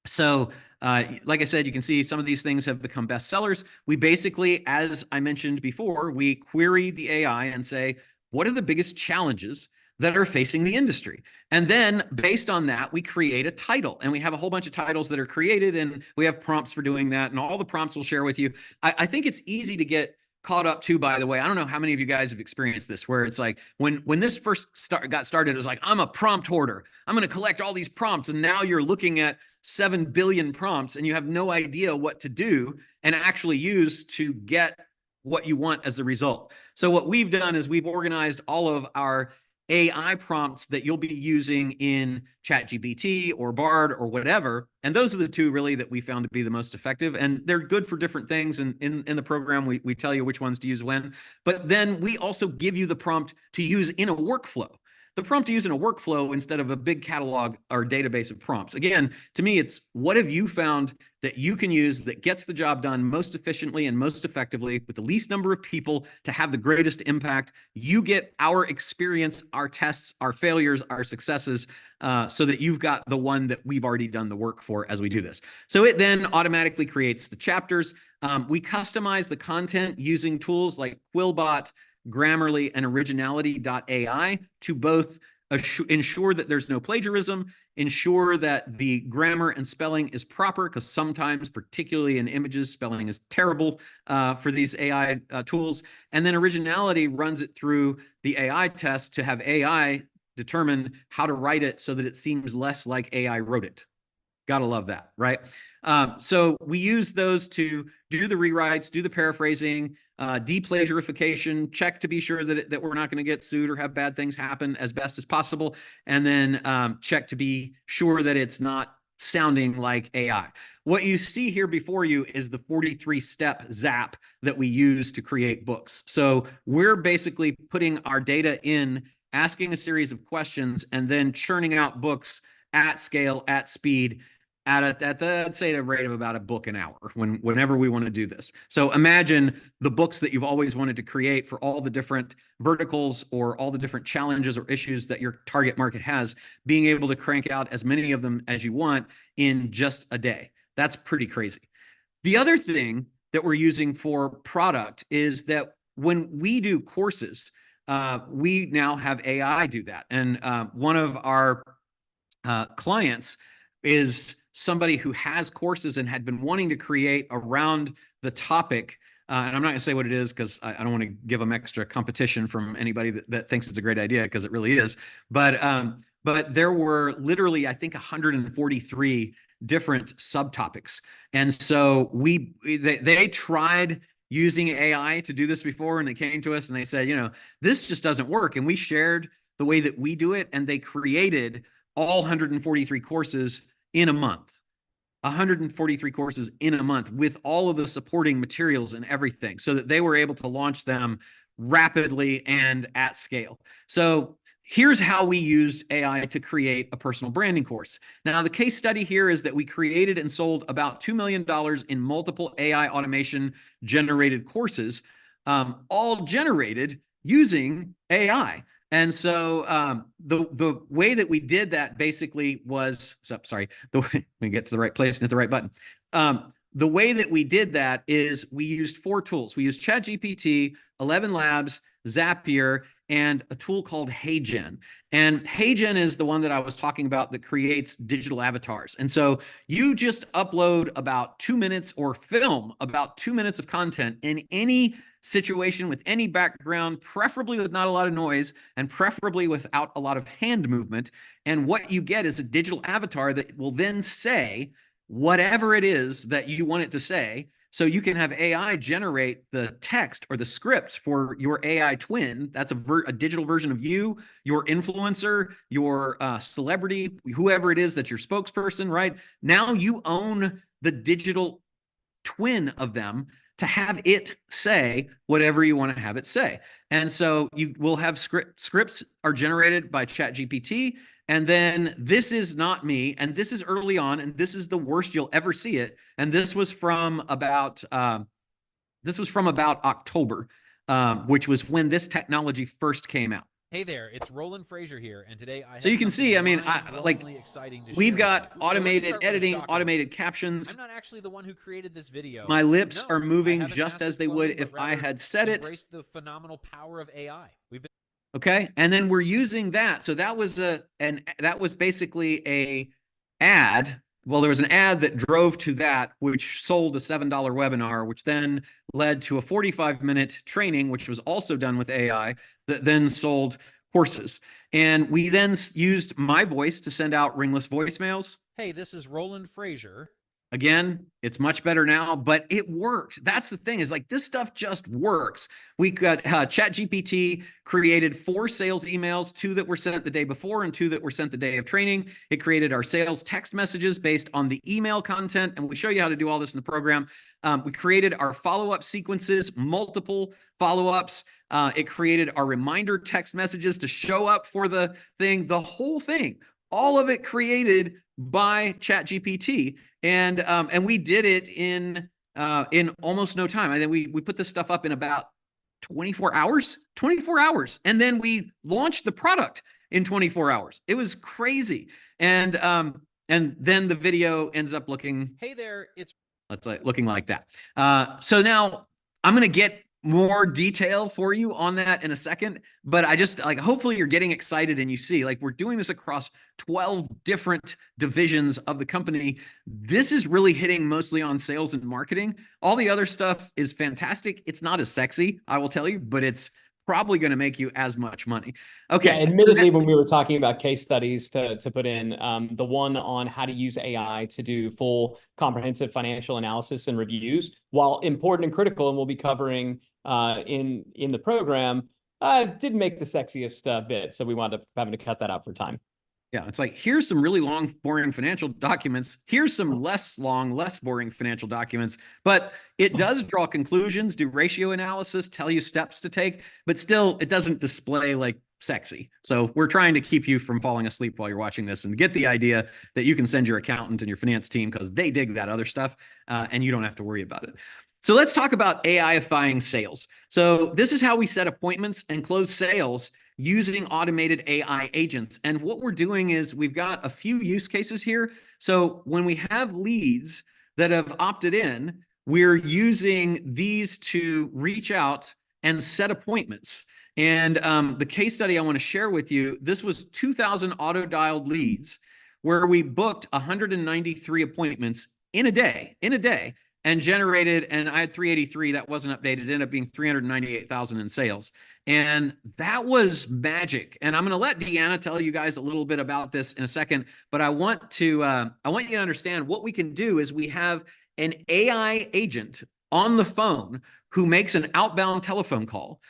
So, like I said, you can see some of these things have become bestsellers. We basically, as I mentioned before, we query the AI and say, what are the biggest challenges that are facing the industry? And then based on that, we create a title, and we have a whole bunch of titles that are created, and we have prompts for doing that, and all the prompts we'll share with you. I think it's easy to get caught up too, by the way. I don't know how many of you guys have experienced this, where it's like when this first got started, it was like, I'm a prompt hoarder. I'm going to collect all these prompts. And now you're looking at 7 billion prompts and you have no idea what to do and actually use to get what you want as a result. So what we've done is we've organized all of our AI prompts that you'll be using in ChatGPT or Bard or whatever. And those are the two really that we found to be the most effective. And they're good for different things. And in the program, we tell you which ones to use when. But then we also give you the prompt to use in a workflow. The prompt to use in a workflow instead of a big catalog or database of prompts. Again, to me, it's what have you found that you can use that gets the job done most efficiently and most effectively with the least number of people to have the greatest impact. You get our experience, our tests, our failures, our successes, so that you've got the one that we've already done the work for as we do this. So it then automatically creates the chapters. We customize the content using tools like Quillbot, Grammarly, and Originality.ai to both ensure that there's no plagiarism, ensure that the grammar and spelling is proper, because sometimes, particularly in images, spelling is terrible for these AI tools. And then Originality runs it through the AI test to have AI determine how to write it so that it seems less like AI wrote it. Gotta love that, right? So we use those to do the rewrites, do the paraphrasing, deplagiarification, check to be sure that we're not going to get sued or have bad things happen as best as possible, and then check to be sure that it's not sounding like AI. What you see here before you is the 43-step ZAP that we use to create books. So we're basically putting our data in, asking a series of questions, and then churning out books at scale, at speed, at the, I'd say, at a rate of about a book an hour whenever we want to do this. So imagine the books that you've always wanted to create for all the different verticals or all the different challenges or issues that your target market has, being able to crank out as many of them as you want in just a day. That's pretty crazy. The other thing that we're using for product is that when we do courses, we now have AI do that. And one of our clients is somebody who has courses and had been wanting to create around the topic. And I'm not going to say what it is because I don't want to give them extra competition from anybody that thinks it's a great idea, because it really is. But there were literally, I think, 143 different subtopics. And so they tried using AI to do this before, and they came to us and they said, this just doesn't work. And we shared the way that we do it, and they created all 143 courses in a month. 143 courses in a month with all of the supporting materials and everything, so that they were able to launch them rapidly and at scale. So here's how we use AI to create a personal branding course. Now, the case study here is that we created and sold about $2 million in multiple AI automation generated courses, all generated using AI. And so the way that we did that basically was, let me get to the right place and hit the right button. The way that we did that is we used 4 tools. We used ChatGPT, 11 Labs, Zapier, and a tool called HeyGen. And HeyGen is the one that I was talking about that creates digital avatars. And so you just upload about 2 minutes or film about 2 minutes of content in any situation with any background, preferably with not a lot of noise and preferably without a lot of hand movement. And what you get is a digital avatar that will then say whatever it is that you want it to say. So you can have AI generate the text or the scripts for your AI twin. That's a digital version of you, your influencer, your celebrity, whoever it is that's your spokesperson, right? Now you own the digital twin of them to have it say whatever you want to have it say. And so you will have scripts are generated by ChatGPT. And then this is not me. And this is early on. And this is the worst you'll ever see it. And this was from about October, which was when this technology first came out. Hey there, it's Roland Frazier here, and today I have So you can something see, I mean, mind-blowingly exciting to we've share got with you. So let me automated start with a editing, shocker. automated captions. I'm not actually the one who created this video. My lips No, are I moving haven't just mastered as they cloning, would but if I rather had said it. embraced the phenomenal power of AI. We've been Okay. And then we're using that. So that was that was basically a ad. Well, there was an ad that drove to that, which sold a $7 webinar, which then led to a 45-minute training, which was also done with AI, that then sold courses. And we then used my voice to send out ringless voicemails. Hey, this is Roland Frazier. Again, it's much better now, but it works. That's the thing, is like this stuff just works. We got ChatGPT created 4 sales emails, 2 that were sent the day before and 2 that were sent the day of training. It created our sales text messages based on the email content, and we show you how to do all this in the program. We created our follow-up sequences, multiple follow-ups. It created our reminder text messages to show up for the thing, the whole thing. All of it created by ChatGPT, and we did it in almost no time. I think we put this stuff up in about 24 hours, and then we launched the product in 24 hours. It was crazy, and then the video ends up looking, Hey there, it's looking like that. So now I'm going to get more detail for you on that in a second, but I just hopefully you're getting excited and you see we're doing this across 12 different divisions of the company. This is really hitting mostly on sales and marketing. All the other stuff is fantastic. It's not as sexy, I will tell you, but it's probably going to make you as much money. Okay. Yeah, admittedly, when we were talking about case studies to put in, the one on how to use AI to do full comprehensive financial analysis and reviews, while important and critical, and we'll be covering in the program, didn't make the sexiest bit. So we wound up having to cut that out for time. Yeah, it's here's some really long, boring financial documents. Here's some less long, less boring financial documents. But it does draw conclusions, do ratio analysis, tell you steps to take, but still it doesn't display sexy. So we're trying to keep you from falling asleep while you're watching this and get the idea that you can send your accountant and your finance team because they dig that other stuff and you don't have to worry about it. So let's talk about AI-ifying sales. So this is how we set appointments and close sales using automated AI agents. And what we're doing is we've got a few use cases here. So when we have leads that have opted in, we're using these to reach out and set appointments. And the case study I want to share with you, this was 2,000 auto-dialed leads where we booked 193 appointments in a day, and generated, and I had 383, that wasn't updated, it ended up being 398,000 in sales. And that was magic. And I'm going to let Deanna tell you guys a little bit about this in a second, but I want you to understand what we can do is we have an AI agent on the phone who makes an outbound telephone call.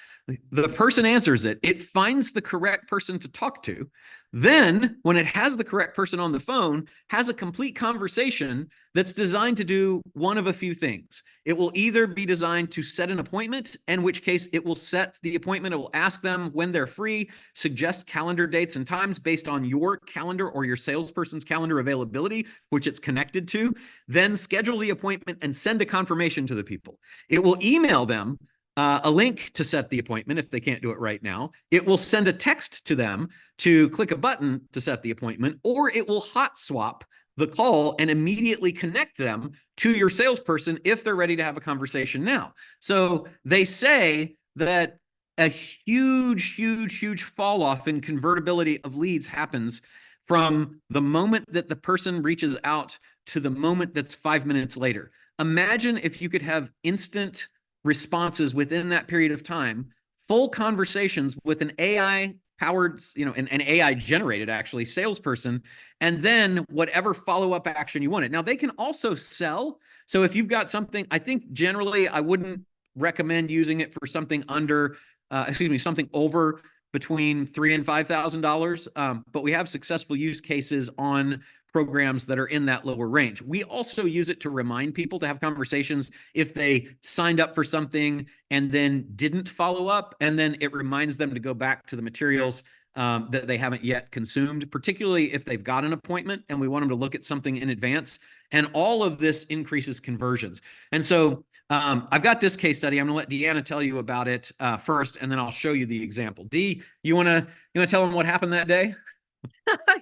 The person answers it. It finds the correct person to talk to. Then, when it has the correct person on the phone, has a complete conversation that's designed to do one of a few things. It will either be designed to set an appointment, in which case it will set the appointment. It will ask them when they're free, suggest calendar dates and times based on your calendar or your salesperson's calendar availability, which it's connected to, then schedule the appointment and send a confirmation to the people. It will email them a link to set the appointment if they can't do it right now. It will send a text to them to click a button to set the appointment, or it will hot swap the call and immediately connect them to your salesperson if they're ready to have a conversation now. So they say that a huge fall off in convertibility of leads happens from the moment that the person reaches out to the moment that's 5 minutes later. Imagine if you could have instant responses within that period of time, full conversations with an AI powered, an AI generated actually salesperson, and then whatever follow-up action you wanted. Now they can also sell. So if you've got something, I think generally I wouldn't recommend using it for something something over between $3,000 and $5,000. But we have successful use cases on programs that are in that lower range. We also use it to remind people to have conversations if they signed up for something and then didn't follow up, and then it reminds them to go back to the materials that they haven't yet consumed, particularly if they've got an appointment and we want them to look at something in advance. And all of this increases conversions. And so I've got this case study. I'm going to let Deanna tell you about it first, and then I'll show you the example. Dee, you want to tell them what happened that day?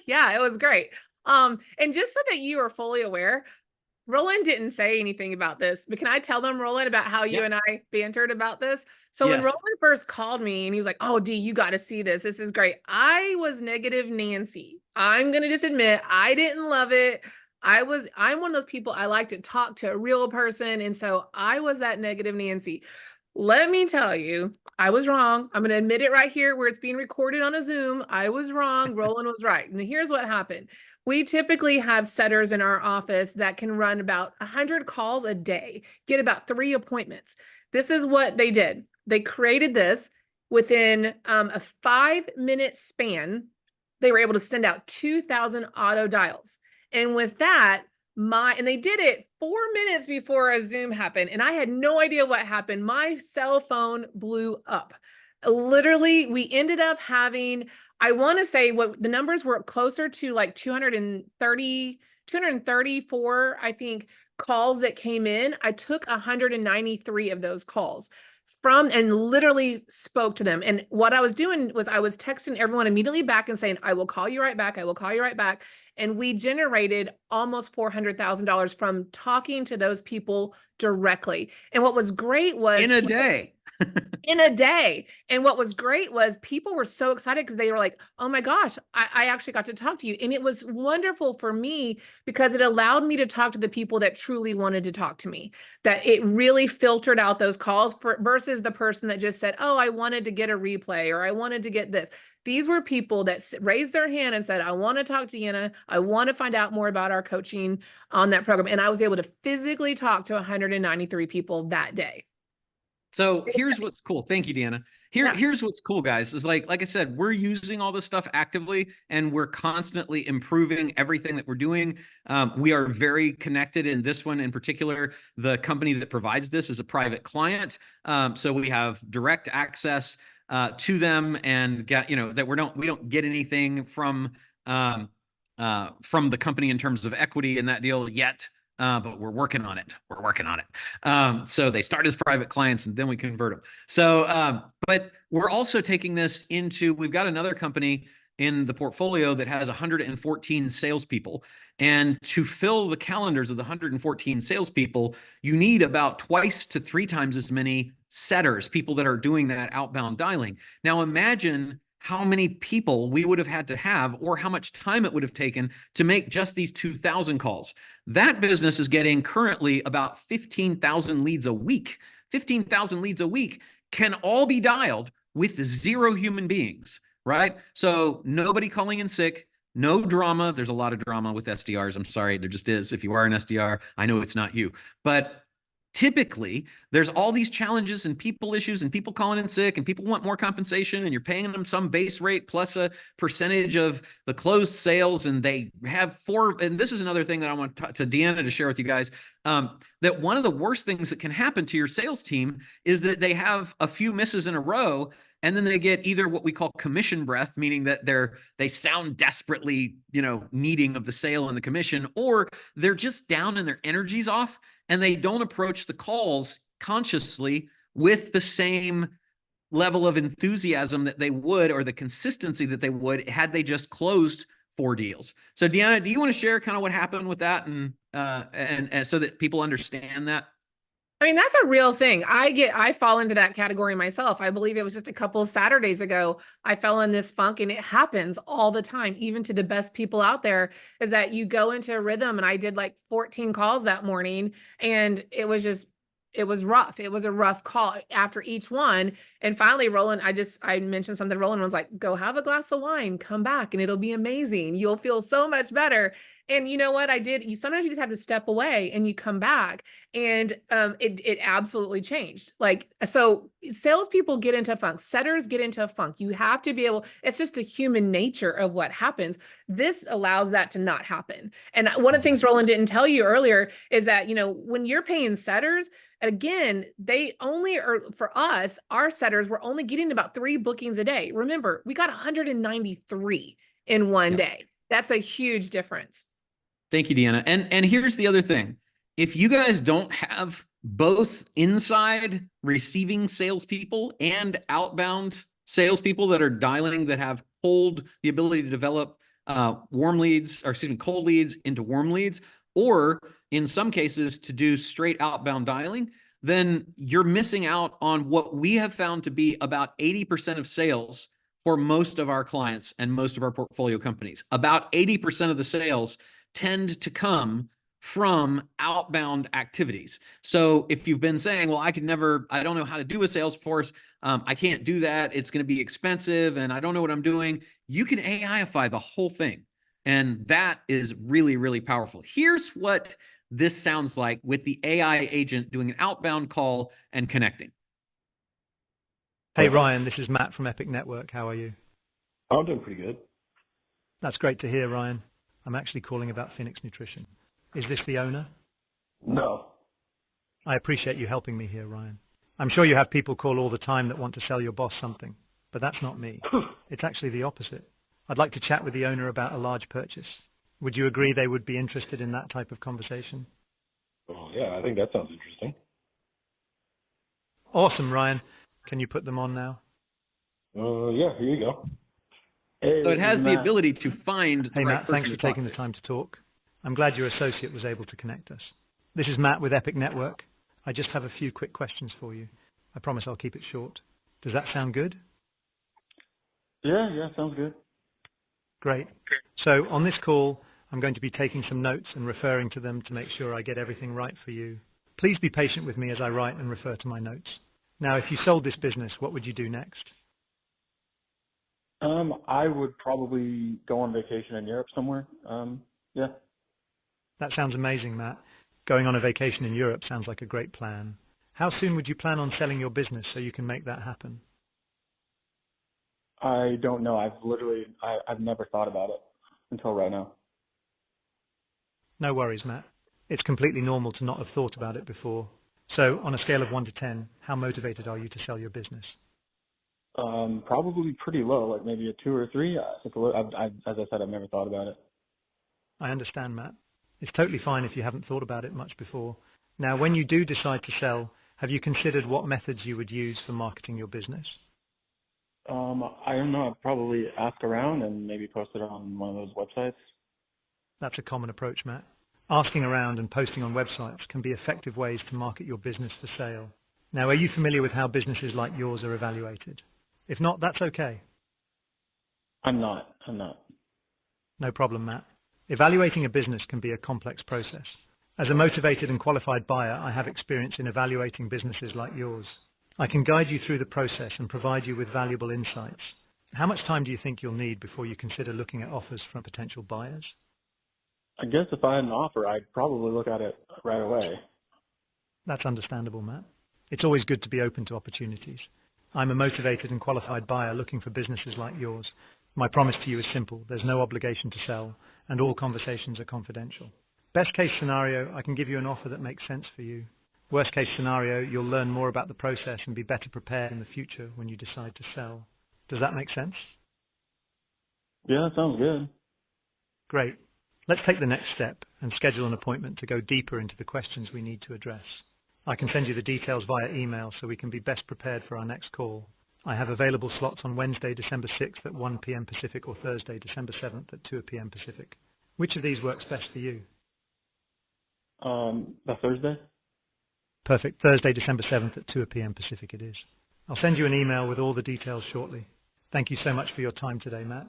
Yeah, it was great. And just so that you are fully aware, Roland didn't say anything about this, but can I tell them, Roland, about how you Yeah. and I bantered about this? So when Yes. Roland first called me and he was like, "Oh, Dee, you got to see this. This is great." I was negative Nancy. I'm going to just admit I didn't love it. I'm one of those people, I like to talk to a real person. And so I was that negative Nancy. Let me tell you, I was wrong. I'm going to admit it right here where it's being recorded on a Zoom. I was wrong. Roland was right. And here's what happened. We typically have setters in our office that can run about 100 calls a day, get about 3 appointments. This is what they did. They created this within a 5-minute span. They were able to send out 2,000 auto dials. And with that, and they did it 4 minutes before a Zoom happened. And I had no idea what happened. My cell phone blew up. Literally, we ended up having, I want to say what the numbers were closer to like 234, I think, calls that came in. I took 193 of those calls and literally spoke to them. And what I was doing was I was texting everyone immediately back and saying, "I will call you right back. I will call you right back." And we generated almost $400,000 from talking to those people directly. And what was great was In a day. in a day. And what was great was people were so excited because they were like, "Oh my gosh, I actually got to talk to you." And it was wonderful for me because it allowed me to talk to the people that truly wanted to talk to me, that it really filtered out those calls versus the person that just said, "Oh, I wanted to get a replay," or "I wanted to get this." These were people that raised their hand and said, "I want to talk to Deanna. I want to find out more about our coaching on that program." And I was able to physically talk to 193 people that day. So here's what's cool. Thank you, Deanna. Yeah. Here's what's cool, guys, is like I said, we're using all this stuff actively and we're constantly improving everything that we're doing. We are very connected in this one in particular. The company that provides this is a private client. So we have direct access to them and that we don't get anything from the company in terms of equity in that deal yet. But we're working on it. We're working on it. So they start as private clients and then we convert them. So, but we're also taking this we've got another company in the portfolio that has 114 salespeople. And to fill the calendars of the 114 salespeople, you need about 2 to 3 times as many setters, people that are doing that outbound dialing. Now imagine how many people we would have had to have or how much time it would have taken to make just these 2,000 calls. That business is getting currently about 15,000 leads a week. 15,000 leads a week can all be dialed with 0 human beings, right? So nobody calling in sick, no drama. There's a lot of drama with SDRs. I'm sorry, there just is. If you are an SDR, I know it's not you, but typically there's all these challenges and people issues and people calling in sick and people want more compensation and you're paying them some base rate plus a percentage of the closed sales. And they have and this is another thing that I want to Deanna to share with you guys, that one of the worst things that can happen to your sales team is that they have a few misses in a row. And then they get either what we call commission breath, meaning that they sound desperately, needing of the sale and the commission, or they're just down and their energy's off and they don't approach the calls consciously with the same level of enthusiasm that they would, or the consistency that they would had they just closed 4 deals. So Deanna, do you want to share kind of what happened with that and so that people understand that? I mean, that's a real thing. I fall into that category myself. I believe it was just a couple of Saturdays ago, I fell in this funk, and it happens all the time, even to the best people out there, is that you go into a rhythm. And I did like 14 calls that morning, and it was rough. It was a rough call after each one. And finally, Roland, I mentioned something. Roland was like, "Go have a glass of wine, come back, and it'll be amazing. You'll feel so much better." And you know what I did? Sometimes you just have to step away and you come back, and it absolutely changed. Like, so salespeople get into funk, setters get into a funk. You have to be able, it's just a human nature of what happens. This allows that to not happen. And one of the things Roland didn't tell you earlier is that, when you're paying setters, again, they only are, for us, our setters were only getting about 3 bookings a day. Remember, we got 193 in one day. That's a huge difference. Thank you, Deanna. And here's the other thing. If you guys don't have both inside receiving salespeople and outbound salespeople that are dialing, that have hold the ability to develop warm leads, or excuse me, cold leads into warm leads, or in some cases to do straight outbound dialing, then you're missing out on what we have found to be about 80% of sales for most of our clients and most of our portfolio companies. About 80% of the sales tend to come from outbound activities. So if you've been saying, well, I don't know how to do a Salesforce, I can't do that, it's going to be expensive, and I don't know what I'm doing, you can AIify the whole thing. And that is really, really powerful. Here's what this sounds like with the AI agent doing an outbound call and connecting. Hey, Ryan, this is Matt from Epic Network. How are you? I'm doing pretty good. That's great to hear, Ryan. I'm actually calling about Phoenix Nutrition. Is this the owner? No. I appreciate you helping me here, Ryan. I'm sure you have people call all the time that want to sell your boss something, but that's not me. It's actually the opposite. I'd like to chat with the owner about a large purchase. Would you agree they would be interested in that type of conversation? Oh, yeah, I think that sounds interesting. Awesome, Ryan. Can you put them on now? Yeah, here you go. Hey, So it has the Matt. ability to find the Hey, right Matt, person thanks to for talk taking the to. time to talk. I'm glad your associate was able to connect us. This is Matt with Epic Network. I just have a few quick questions for you. I promise I'll keep it short. Does that sound good? Yeah, sounds good. Great. So on this call, I'm going to be taking some notes and referring to them to make sure I get everything right for you. Please be patient with me as I write and refer to my notes. Now, if you sold this business, what would you do next? I would probably go on vacation in Europe somewhere. Yeah. That sounds amazing, Matt. Going on a vacation in Europe sounds like a great plan. How soon would you plan on selling your business so you can make that happen? I don't know. I've never thought about it until right now. No worries, Matt. It's completely normal to not have thought about it before. So on a scale of 1 to 10, how motivated are you to sell your business? Probably pretty low, like maybe a 2 or 3. As I said, I've never thought about it. I understand, Matt. It's totally fine if you haven't thought about it much before. Now, when you do decide to sell, have you considered what methods you would use for marketing your business? I don't know. I'd probably ask around and maybe post it on one of those websites. That's a common approach, Matt. Asking around and posting on websites can be effective ways to market your business for sale. Now, are you familiar with how businesses like yours are evaluated? If not, that's okay. I'm not. No problem, Matt. Evaluating a business can be a complex process. As a motivated and qualified buyer, I have experience in evaluating businesses like yours. I can guide you through the process and provide you with valuable insights. How much time do you think you'll need before you consider looking at offers from potential buyers? I guess if I had an offer, I'd probably look at it right away. That's understandable, Matt. It's always good to be open to opportunities. I'm a motivated and qualified buyer looking for businesses like yours. My promise to you is simple. There's no obligation to sell, and all conversations are confidential. Best case scenario, I can give you an offer that makes sense for you. Worst case scenario, you'll learn more about the process and be better prepared in the future when you decide to sell. Does that make sense? Yeah, that sounds good. Great. Let's take the next step and schedule an appointment to go deeper into the questions we need to address. I can send you the details via email so we can be best prepared for our next call. I have available slots on Wednesday, December 6th at 1 p.m. Pacific or Thursday, December 7th at 2 p.m. Pacific. Which of these works best for you? The Thursday? Perfect. Thursday, December 7th at 2 p.m. Pacific it is. I'll send you an email with all the details shortly. Thank you so much for your time today, Matt.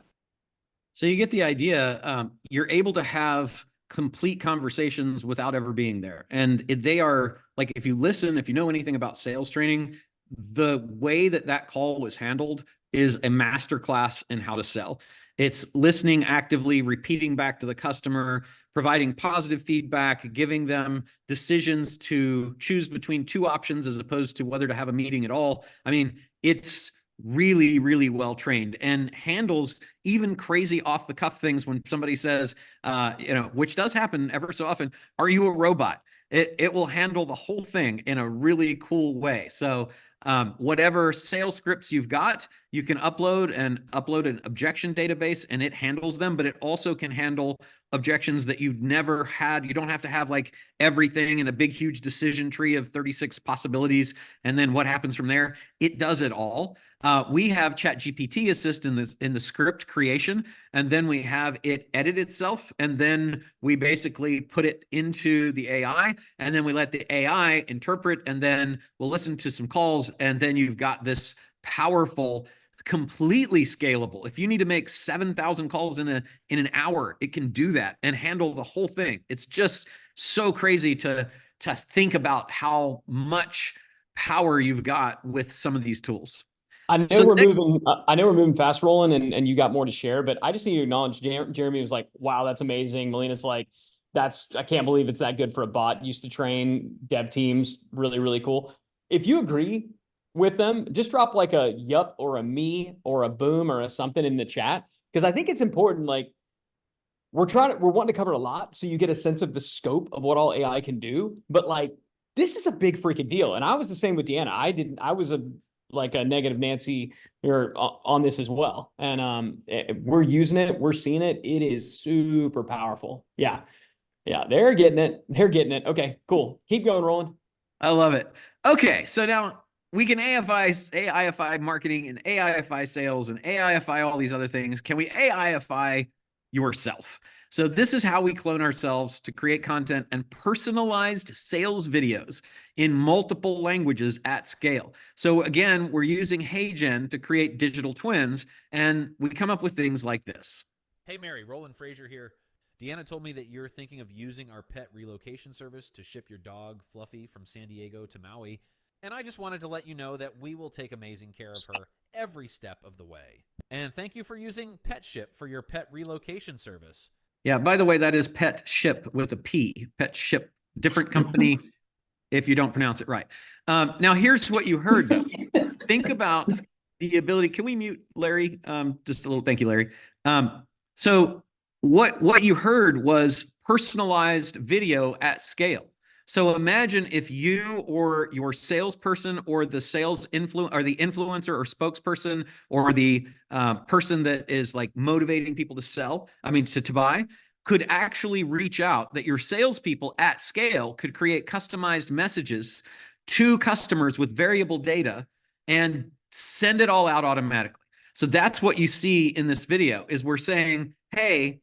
So you get the idea. You're able to have complete conversations without ever being there. And they are like, if you listen, if you know anything about sales training, the way that call was handled is a masterclass in how to sell. It's listening actively, repeating back to the customer, providing positive feedback, giving them decisions to choose between two options as opposed to whether to have a meeting at all. I mean, it's really, really well trained and handles even crazy off the cuff things when somebody says, which does happen ever so often, are you a robot? It will handle the whole thing in a really cool way. So Whatever sales scripts you've got, you can upload an objection database and it handles them, but it also can handle objections that you've never had. You don't have to have like everything in a big, huge decision tree of 36 possibilities. And then what happens from there? It does it all. We have ChatGPT assist in the script creation, and then we have it edit itself. And then we basically put it into the AI, and then we let the AI interpret, and then we'll listen to some calls. And then you've got this powerful, completely scalable. If you need to make 7,000 calls in an hour, it can do that and handle the whole thing. It's just so crazy to think about how much power you've got with some of these tools. I know So we're moving fast, Roland, and you got more to share, but I just need to acknowledge Jeremy was like, wow, that's amazing. Melina's like, I can't believe it's that good for a bot. Used to train dev teams. Really, really cool. If you agree with them, just drop like a yup or a me or a boom or a something in the chat. Because I think it's important. Like we're wanting to cover a lot so you get a sense of the scope of what all AI can do. But like, this is a big freaking deal. And I was the same with Deanna. I was a negative Nancy here on this as well. And we're using it. We're seeing it. It is super powerful. Yeah. Yeah. They're getting it. Okay, cool. Keep going, Roland. I love it. Okay. So now we can AIify marketing and AIify sales and AIify all these other things. Can we AIify yourself? So this is how we clone ourselves to create content and personalized sales videos in multiple languages at scale. So again, we're using HeyGen to create digital twins, and we come up with things like this. Hey, Mary, Roland Frazier here. Deanna told me that you're thinking of using our pet relocation service to ship your dog, Fluffy, from San Diego to Maui. And I just wanted to let you know that we will take amazing care of her every step of the way. And thank you for using PetShip for your pet relocation service. Yeah, by the way, that is PetShip with a P. PetShip, different company if you don't pronounce it right. Now, here's what you heard, though. Think about the ability. Can we mute Larry? Just a little, thank you, Larry. So what you heard was personalized video at scale. So imagine if you or your salesperson or the sales or the influencer or spokesperson or the person that is like motivating people to sell, to buy, could actually reach out, that your salespeople at scale could create customized messages to customers with variable data and send it all out automatically. So that's what you see in this video is we're saying, hey,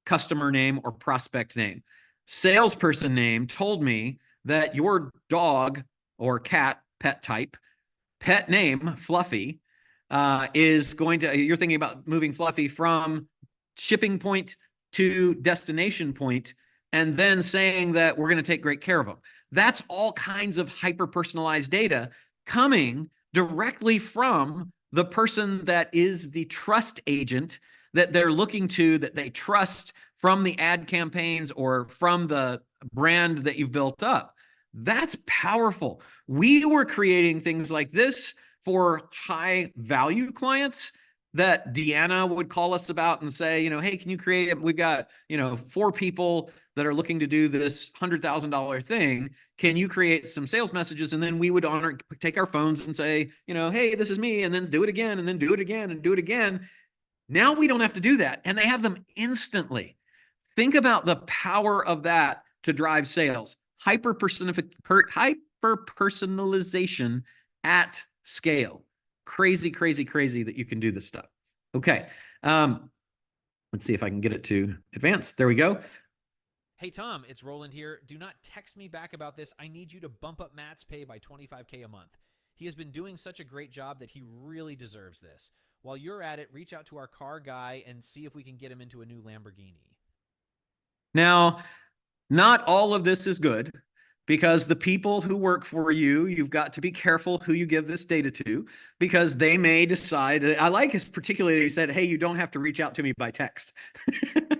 customer name or prospect name. Salesperson name told me that your dog or cat, pet type, pet name, Fluffy, is going to, you're thinking about moving Fluffy from shipping point to destination point, and then saying that we're going to take great care of them. That's all kinds of hyper-personalized data coming directly from the person that is the trust agent that they're looking to, that they trust from the ad campaigns or from the brand that you've built up. That's powerful. We were creating things like this for high value clients that Deanna would call us about and say, hey, can you create it? We've got, 4 people that are looking to do this $100,000 thing. Can you create some sales messages? And then we would take our phones and say, hey, this is me, and then do it again, and then do it again, and do it again. Now we don't have to do that. And they have them instantly. Think about the power of that to drive sales. Hyper-personalization at scale. Crazy, crazy, crazy that you can do this stuff. Okay. Let's see if I can get it to advance. There we go. Hey, Tom, it's Roland here. Do not text me back about this. I need you to bump up Matt's pay by $25K a month. He has been doing such a great job that he really deserves this. While you're at it, reach out to our car guy and see if we can get him into a new Lamborghini. Now, not all of this is good, because the people who work for you, you've got to be careful who you give this data to, because they may decide. I like his particularly, he said, hey, you don't have to reach out to me by text.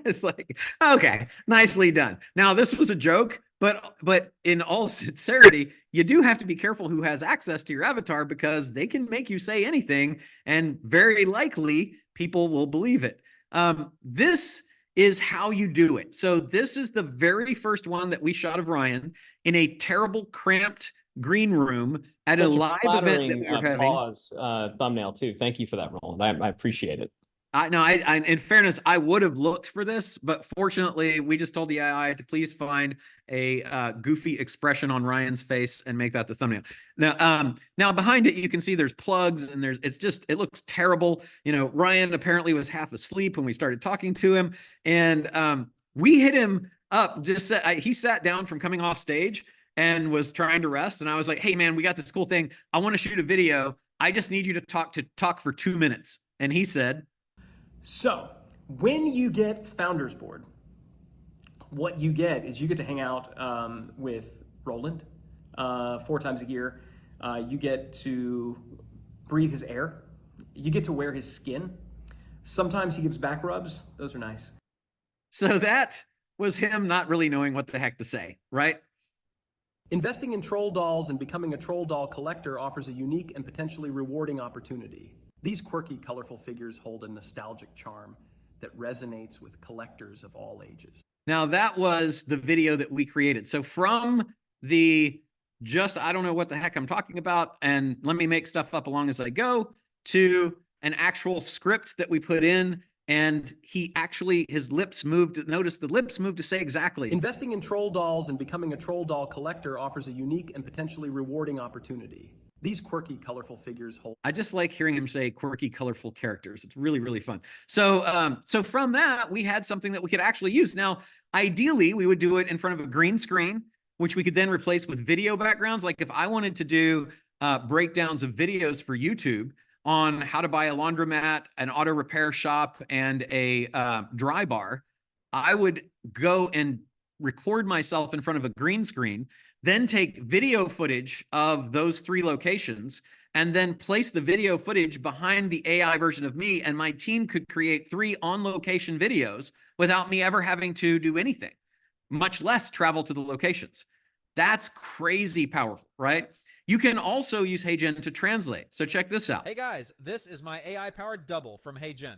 It's like, okay, nicely done. Now, this was a joke, but in all sincerity, you do have to be careful who has access to your avatar, because they can make you say anything, and very likely people will believe it. This is how you do it. So this is the very first one that we shot of Ryan in a terrible, cramped green room at a Such live event that flattering, we were having. pause, thumbnail too. Thank you for that, Roland. I appreciate it. I in fairness, I would have looked for this, but fortunately, we just told the AI to please find a goofy expression on Ryan's face and make that the thumbnail. Now behind it, you can see there's plugs and it looks terrible. You know, Ryan apparently was half asleep when we started talking to him, and we hit him up. He sat down from coming off stage and was trying to rest, and I was like, "Hey man, we got this cool thing. I want to shoot a video. I just need you to talk for 2 minutes." And he said, so when you get Founders Board, what you get is you get to hang out with Roland 4 times a year. You get to breathe his air. You get to wear his skin. Sometimes he gives back rubs. Those are nice. So that was him not really knowing what the heck to say, right? Investing in troll dolls and becoming a troll doll collector offers a unique and potentially rewarding opportunity. These quirky, colorful figures hold a nostalgic charm that resonates with collectors of all ages. Now, that was the video that we created. So from I don't know what the heck I'm talking about, and let me make stuff up along as I go, to an actual script that we put in, and his lips moved. Notice the lips moved to say exactly. Investing in troll dolls and becoming a troll doll collector offers a unique and potentially rewarding opportunity. These quirky, colorful figures hold. I just like hearing him say quirky, colorful characters. It's really, really fun. So from that, we had something that we could actually use. Now, ideally, we would do it in front of a green screen, which we could then replace with video backgrounds. Like if I wanted to do breakdowns of videos for YouTube on how to buy a laundromat, an auto repair shop, and a dry bar, I would go and record myself in front of a green screen, then take video footage of those 3 locations, and then place the video footage behind the AI version of me, and my team could create 3 on-location videos without me ever having to do anything, much less travel to the locations. That's crazy powerful, right? You can also use HeyGen to translate. So check this out. Hey guys, this is my AI-powered double from HeyGen.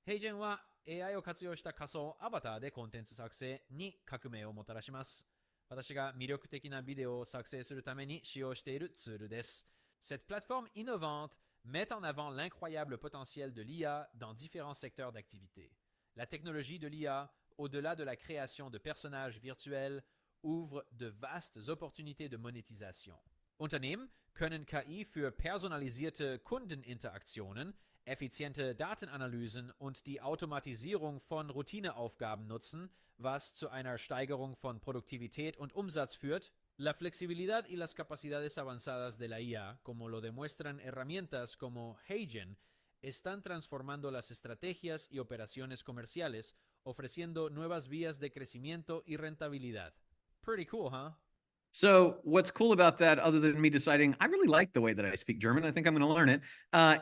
HeyGen は AI を活用した仮想アバターでコンテンツ作成に革命をもたらします。私が魅力的なビデオを作成するために使用しているツールです。Cette plateforme innovante met en avant l'incroyable potentiel de l'IA dans différents secteurs d'activité. La technologie de l'IA, au-delà de la création de personnages virtuels, ouvre de vastes Opportunités de Monetisation. Unternehmen können KI für personalisierte Kundeninteraktionen, effiziente Datenanalysen und die Automatisierung von Routineaufgaben nutzen, was zu einer Steigerung von Produktivität und Umsatz führt. La flexibilidad y las capacidades avanzadas de la IA, como lo demuestran herramientas como HeyGen, están transformando las estrategias y operaciones comerciales, ofreciendo nuevas vías de crecimiento y rentabilidad. Pretty cool, huh? So what's cool about that, other than me deciding I really like the way that I speak German, I think I'm going to learn it,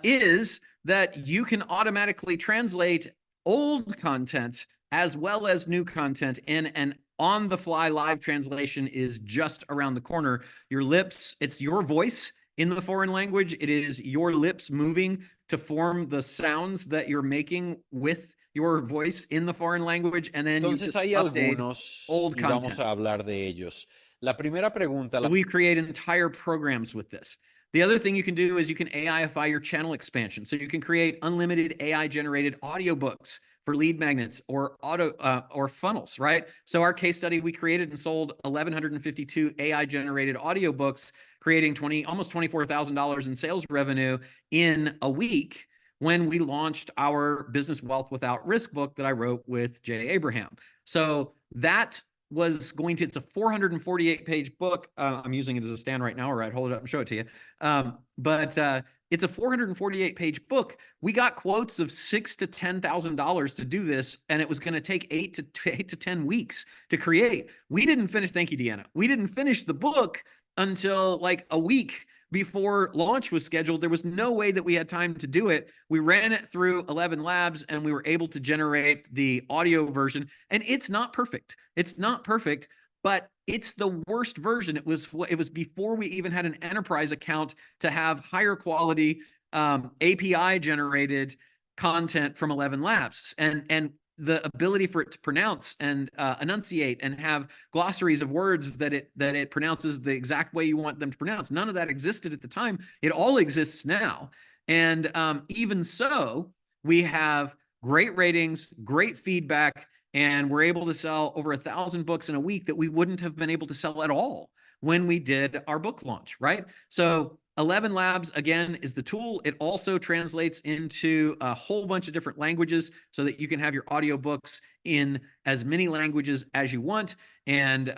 is that you can automatically translate old content as well as new content in an on-the-fly live translation is just around the corner. Your lips, it's your voice in the foreign language. It is your lips moving to form the sounds that you're making with your voice in the foreign language, and then Entonces hay algunos old y vamos content. a hablar de ellos. La primera pregunta. So we create entire programs with this. The other thing you can do is you can AIify your channel expansion. So you can create unlimited AI-generated audiobooks for lead magnets or or funnels, right? So our case study, we created and sold 1,152 AI-generated audiobooks, creating almost $24,000 in sales revenue in a week when we launched our Business Wealth Without Risk book that I wrote with Jay Abraham. So that was it's a 448-page book. I'm using it as a stand right now, or I'd hold it up and show it to you. But it's a 448-page book. We got quotes of $6,000 to $10,000 to do this, and it was going to take 8 to 10 weeks to create. We didn't finish. Thank you, Deanna. We didn't finish the book until like a week before launch was scheduled. There was no way that we had time to do it. We ran it through 11 labs, and we were able to generate the audio version. And it's not perfect. It's not perfect, but it's the worst version. It was before we even had an enterprise account to have higher quality API generated content from 11 labs. And the ability for it to pronounce and enunciate and have glossaries of words that it pronounces the exact way you want them to pronounce. None of that existed at the time. It all exists now. And even so, we have great ratings, great feedback, and we're able to sell over 1,000 books in a week that we wouldn't have been able to sell at all when we did our book launch, right? So 11 Labs, again, is the tool. It also translates into a whole bunch of different languages so that you can have your audiobooks in as many languages as you want, and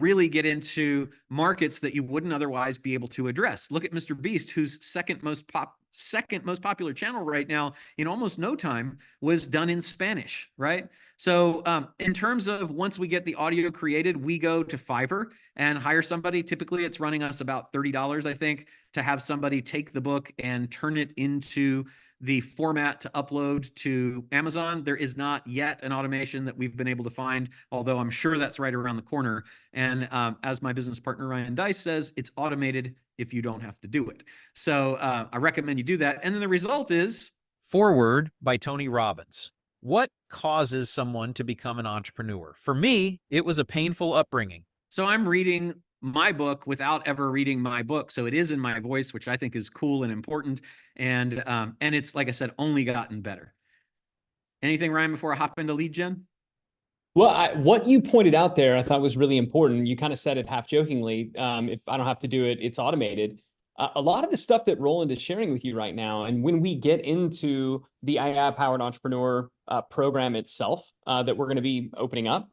really get into markets that you wouldn't otherwise be able to address. Look at Mr. Beast, whose second most popular channel right now in almost no time was done in Spanish, right? So in terms of once we get the audio created, we go to Fiverr and hire somebody. Typically, it's running us about $30, I think, to have somebody take the book and turn it into the format to upload to Amazon. There is not yet an automation that we've been able to find, although I'm sure that's right around the corner. And as my business partner, Ryan Deiss, says, it's automated if you don't have to do it. So I recommend you do that. And then the result is Forward by Tony Robbins. What causes someone to become an entrepreneur? For me, it was a painful upbringing. So I'm reading my book without ever reading my book. So it is in my voice, which I think is cool and important. And it's, like I said, only gotten better. Anything, Ryan, before I hop into lead gen? Well, what you pointed out there, I thought was really important. You kind of said it half jokingly. If I don't have to do it, it's automated. A lot of the stuff that Roland is sharing with you right now, and when we get into the AI-powered entrepreneur program itself that we're going to be opening up,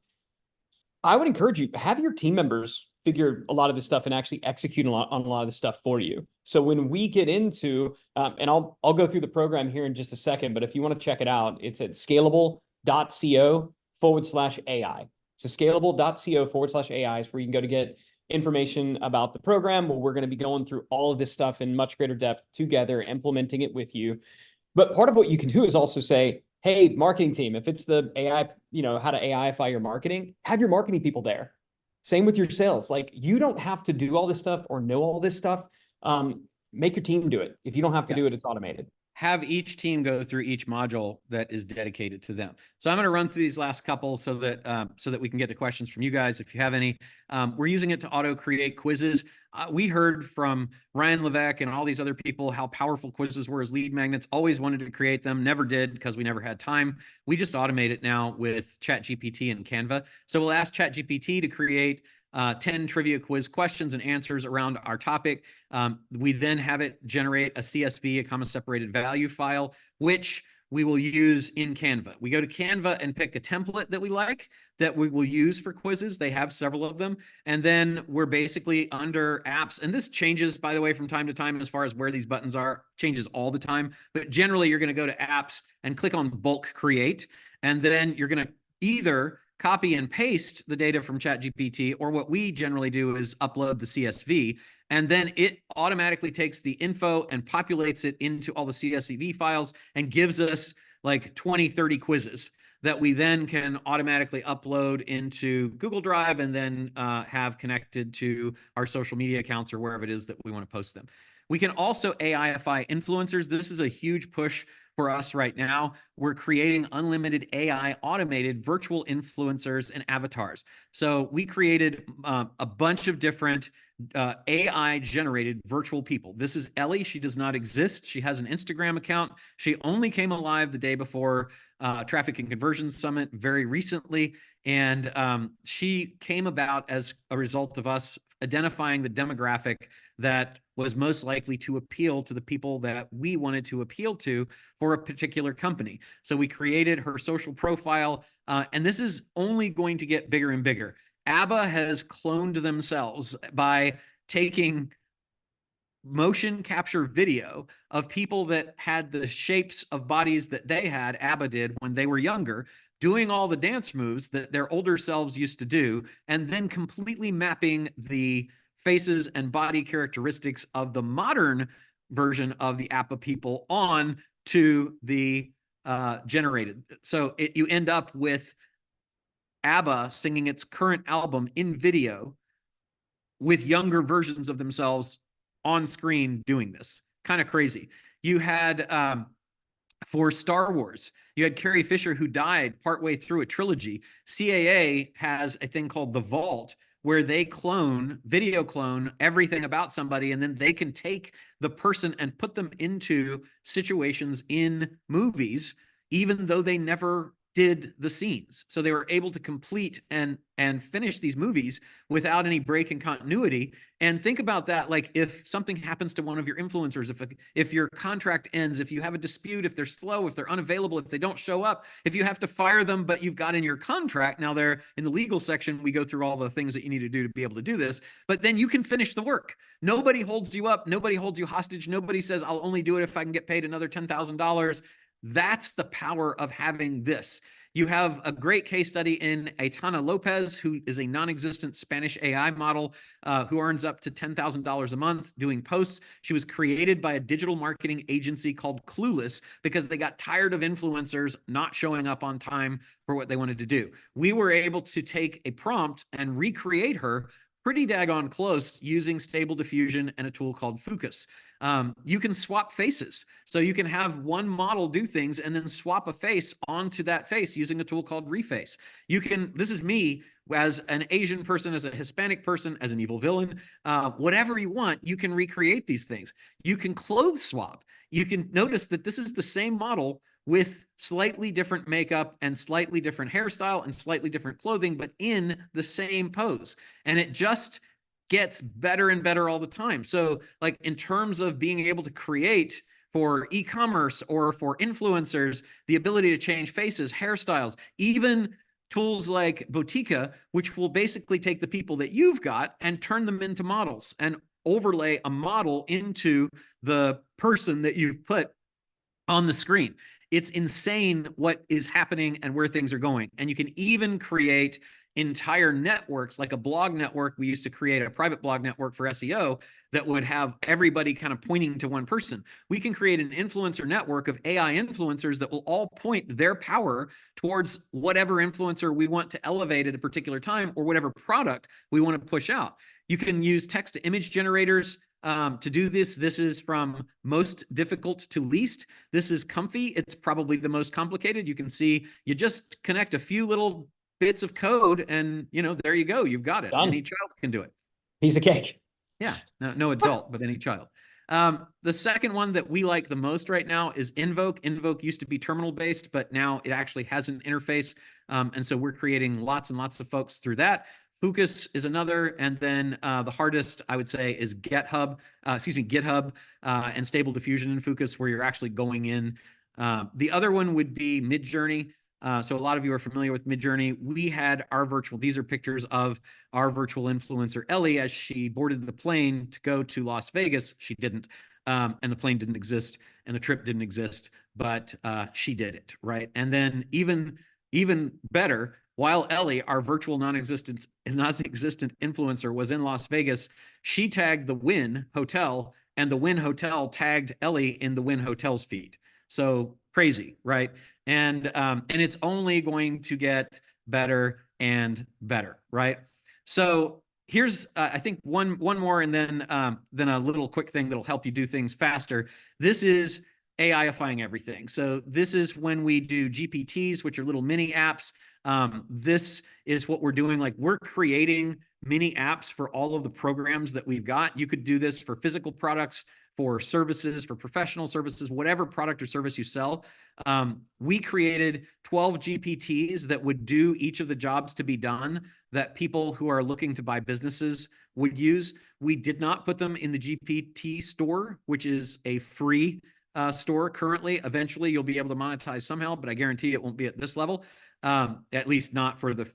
I would encourage you, have your team members figure a lot of this stuff and actually execute on a lot of this stuff for you. So when we get into, and I'll go through the program here in just a second, but if you want to check it out, it's at scalable.co/AI. So scalable.co/AI is where you can go to get information about the program, where we're going to be going through all of this stuff in much greater depth together, implementing it with you. But part of what you can do is also say, hey, marketing team, if it's the AI, how to AIify your marketing, have your marketing people there. Same with your sales. Like, you don't have to do all this stuff or know all this stuff. Make your team do it. If you don't have to do it, it's automated. Have each team go through each module that is dedicated to them. So I'm going to run through these last couple so that we can get to questions from you guys if you have any. We're using it to auto create quizzes. We heard from Ryan Levesque and all these other people how powerful quizzes were as lead magnets. Always wanted to create them, never did because we never had time. We just automate it now with ChatGPT and Canva. So we'll ask ChatGPT to create 10 trivia quiz questions and answers around our topic. We then have it generate a CSV, a comma separated value file, which we will use in Canva. We go to Canva and pick a template that we like that we will use for quizzes. They have several of them. And then we're basically under apps. And this changes, by the way, from time to time as far as where these buttons are, changes all the time. But generally, you're going to go to apps and click on bulk create. And then you're going to either copy and paste the data from ChatGPT, or what we generally do is upload the CSV, and then it automatically takes the info and populates it into all the CSV files and gives us like 20, 30 quizzes that we then can automatically upload into Google Drive and then have connected to our social media accounts or wherever it is that we want to post them. We can also AIify influencers. This is a huge push for us right now. We're creating unlimited AI automated virtual influencers and avatars. So we created a bunch of different AI generated virtual people. This is Ellie. She does not exist. She has an Instagram account. She only came alive the day before Traffic and Conversion Summit very recently. And she came about as a result of us identifying the demographic that was most likely to appeal to the people that we wanted to appeal to for a particular company. So we created her social profile, and this is only going to get bigger and bigger. ABBA has cloned themselves by taking motion capture video of people that had the shapes of bodies that they had, ABBA did, when they were younger, doing all the dance moves that their older selves used to do, and then completely mapping the faces and body characteristics of the modern version of the ABBA people on to the generated. So you end up with ABBA singing its current album in video with younger versions of themselves on screen doing this. Kind of crazy. You had for Star Wars. You had Carrie Fisher, who died partway through a trilogy. CAA has a thing called the Vault, where they video clone everything about somebody, and then they can take the person and put them into situations in movies, even though they never did the scenes. So they were able to complete and finish these movies without any break in continuity. And think about that, like if something happens to one of your influencers, if your contract ends, if you have a dispute, if they're slow, if they're unavailable, if they don't show up, if you have to fire them, but you've got in your contract, now they're in the legal section, we go through all the things that you need to do to be able to do this, but then you can finish the work. Nobody holds you up. Nobody holds you hostage. Nobody says, I'll only do it if I can get paid another $10,000. That's the power of having this. You have a great case study in Aitana Lopez, who is a non-existent Spanish AI model who earns up to $10,000 a month doing posts. She was created by a digital marketing agency called Clueless because they got tired of influencers not showing up on time for what they wanted to do. We were able to take a prompt and recreate her pretty daggone close using Stable Diffusion and a tool called Fucus. You can swap faces. So you can have one model do things and then swap a face onto that face using a tool called Reface. This is me as an Asian person, as a Hispanic person, as an evil villain, whatever you want, you can recreate these things. You can clothes swap. You can notice that this is the same model with slightly different makeup and slightly different hairstyle and slightly different clothing, but in the same pose. And it just gets better and better all the time. So like in terms of being able to create for e-commerce or for influencers, the ability to change faces, hairstyles, even tools like Botica, which will basically take the people that you've got and turn them into models and overlay a model into the person that you've put on the screen. It's insane what is happening and where things are going. And you can even create entire networks, like a blog network. We used to create a private blog network for SEO that would have everybody kind of pointing to one person. We can create an influencer network of AI influencers that will all point their power towards whatever influencer we want to elevate at a particular time or whatever product we want to push out. You can use text to image generators to do this. This is from most difficult to least. This is comfy. It's probably the most complicated. You can see you just connect a few little bits of code and there you go. You've got it. Done. Any child can do it. Piece of cake. Yeah, no adult, but any child. The second one that we like the most right now is Invoke. Invoke used to be terminal based, but now it actually has an interface. And so we're creating lots and lots of folks through that. Fucus is another, and then the hardest I would say is GitHub and Stable Diffusion in Fucus, where you're actually going in. The other one would be Midjourney. So a lot of you are familiar with Midjourney. We had these are pictures of our virtual influencer, Ellie, as she boarded the plane to go to Las Vegas. She didn't, and the plane didn't exist, and the trip didn't exist, but she did it, right? And then even better, while Ellie, our virtual non-existent influencer, was in Las Vegas, she tagged the Wynn Hotel, and the Wynn Hotel tagged Ellie in the Wynn Hotel's feed. So crazy, right? And it's only going to get better and better, right? So here's I think one more, and then a little quick thing that'll help you do things faster. This is AI-ifying everything. So this is when we do GPTs, which are little mini apps. This is what we're doing. Like, we're creating mini apps for all of the programs that we've got. You could do this for physical products, for services, for professional services, whatever product or service you sell. We created 12 GPTs that would do each of the jobs to be done that people who are looking to buy businesses would use. We did not put them in the GPT store, which is a free store currently. Eventually, you'll be able to monetize somehow, but I guarantee it won't be at this level, at least not for the,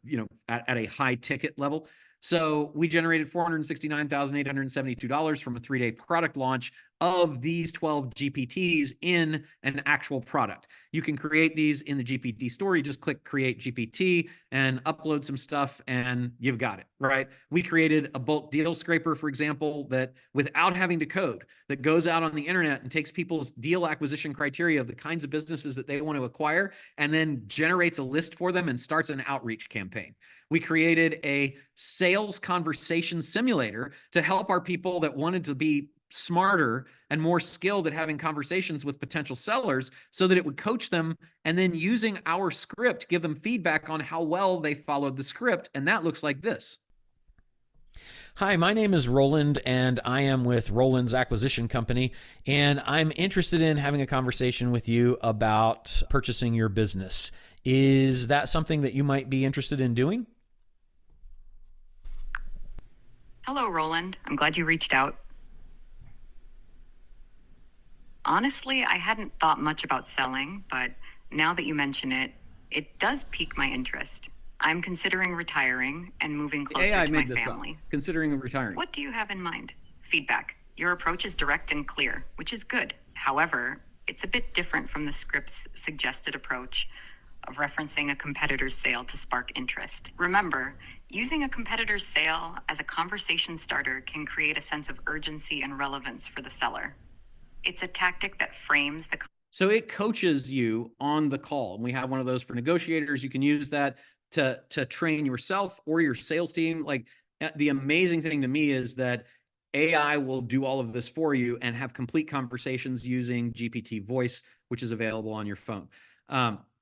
at a high ticket level. So we generated $469,872 from a 3-day product launch of these 12 GPTs in an actual product. You can create these in the GPT store. You just click Create GPT and upload some stuff and you've got it, right? We created a bulk deal scraper, for example, that without having to code, that goes out on the internet and takes people's deal acquisition criteria of the kinds of businesses that they want to acquire and then generates a list for them and starts an outreach campaign. We created a sales conversation simulator to help our people that wanted to be smarter and more skilled at having conversations with potential sellers so that it would coach them, and then using our script, give them feedback on how well they followed the script. And that looks like this. Hi, my name is Roland, and I am with Roland's Acquisition Company, and I'm interested in having a conversation with you about purchasing your business. Is that something that you might be interested in doing? Hello, Roland. I'm glad you reached out. Honestly, I hadn't thought much about selling, but now that you mention it, it does pique my interest. I'm considering retiring and moving closer to my family. Considering retiring. What do you have in mind? Feedback. Your approach is direct and clear, which is good. However, it's a bit different from the script's suggested approach of referencing a competitor's sale to spark interest. Remember, using a competitor's sale as a conversation starter can create a sense of urgency and relevance for the seller. It's a tactic that frames the... So it coaches you on the call. And we have one of those for negotiators. You can use that to train yourself or your sales team. Like, the amazing thing to me is that AI will do all of this for you and have complete conversations using GPT voice, which is available on your phone.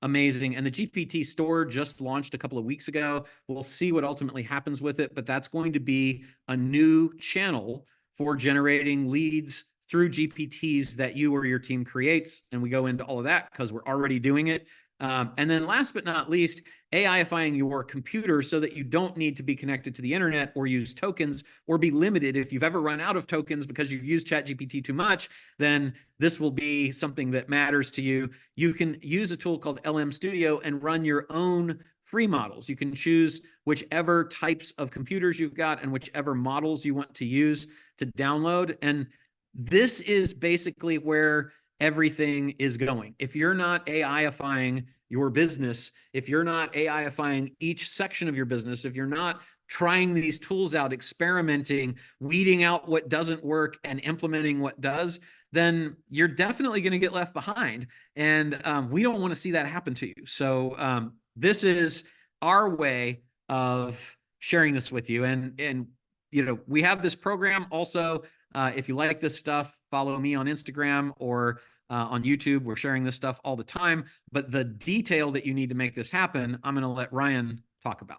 Amazing. And the GPT store just launched a couple of weeks ago. We'll see what ultimately happens with it, but that's going to be a new channel for generating leads through GPTs that you or your team creates. And we go into all of that because we're already doing it. And then last but not least, AIifying your computer so that you don't need to be connected to the internet or use tokens or be limited. If you've ever run out of tokens because you've used ChatGPT too much, then this will be something that matters to you. You can use a tool called LM Studio and run your own free models. You can choose whichever types of computers you've got and whichever models you want to use to download. And this is basically where everything is going. If you're not AIifying your business, if you're not AIifying each section of your business, if you're not trying these tools out, experimenting, weeding out what doesn't work and implementing what does, then you're definitely going to get left behind. And we don't want to see that happen to you. So this is our way of sharing this with you. And you know, we have this program also. If you like this stuff, follow me on Instagram or on YouTube. We're sharing this stuff all the time. But the detail that you need to make this happen, I'm going to let Ryan talk about.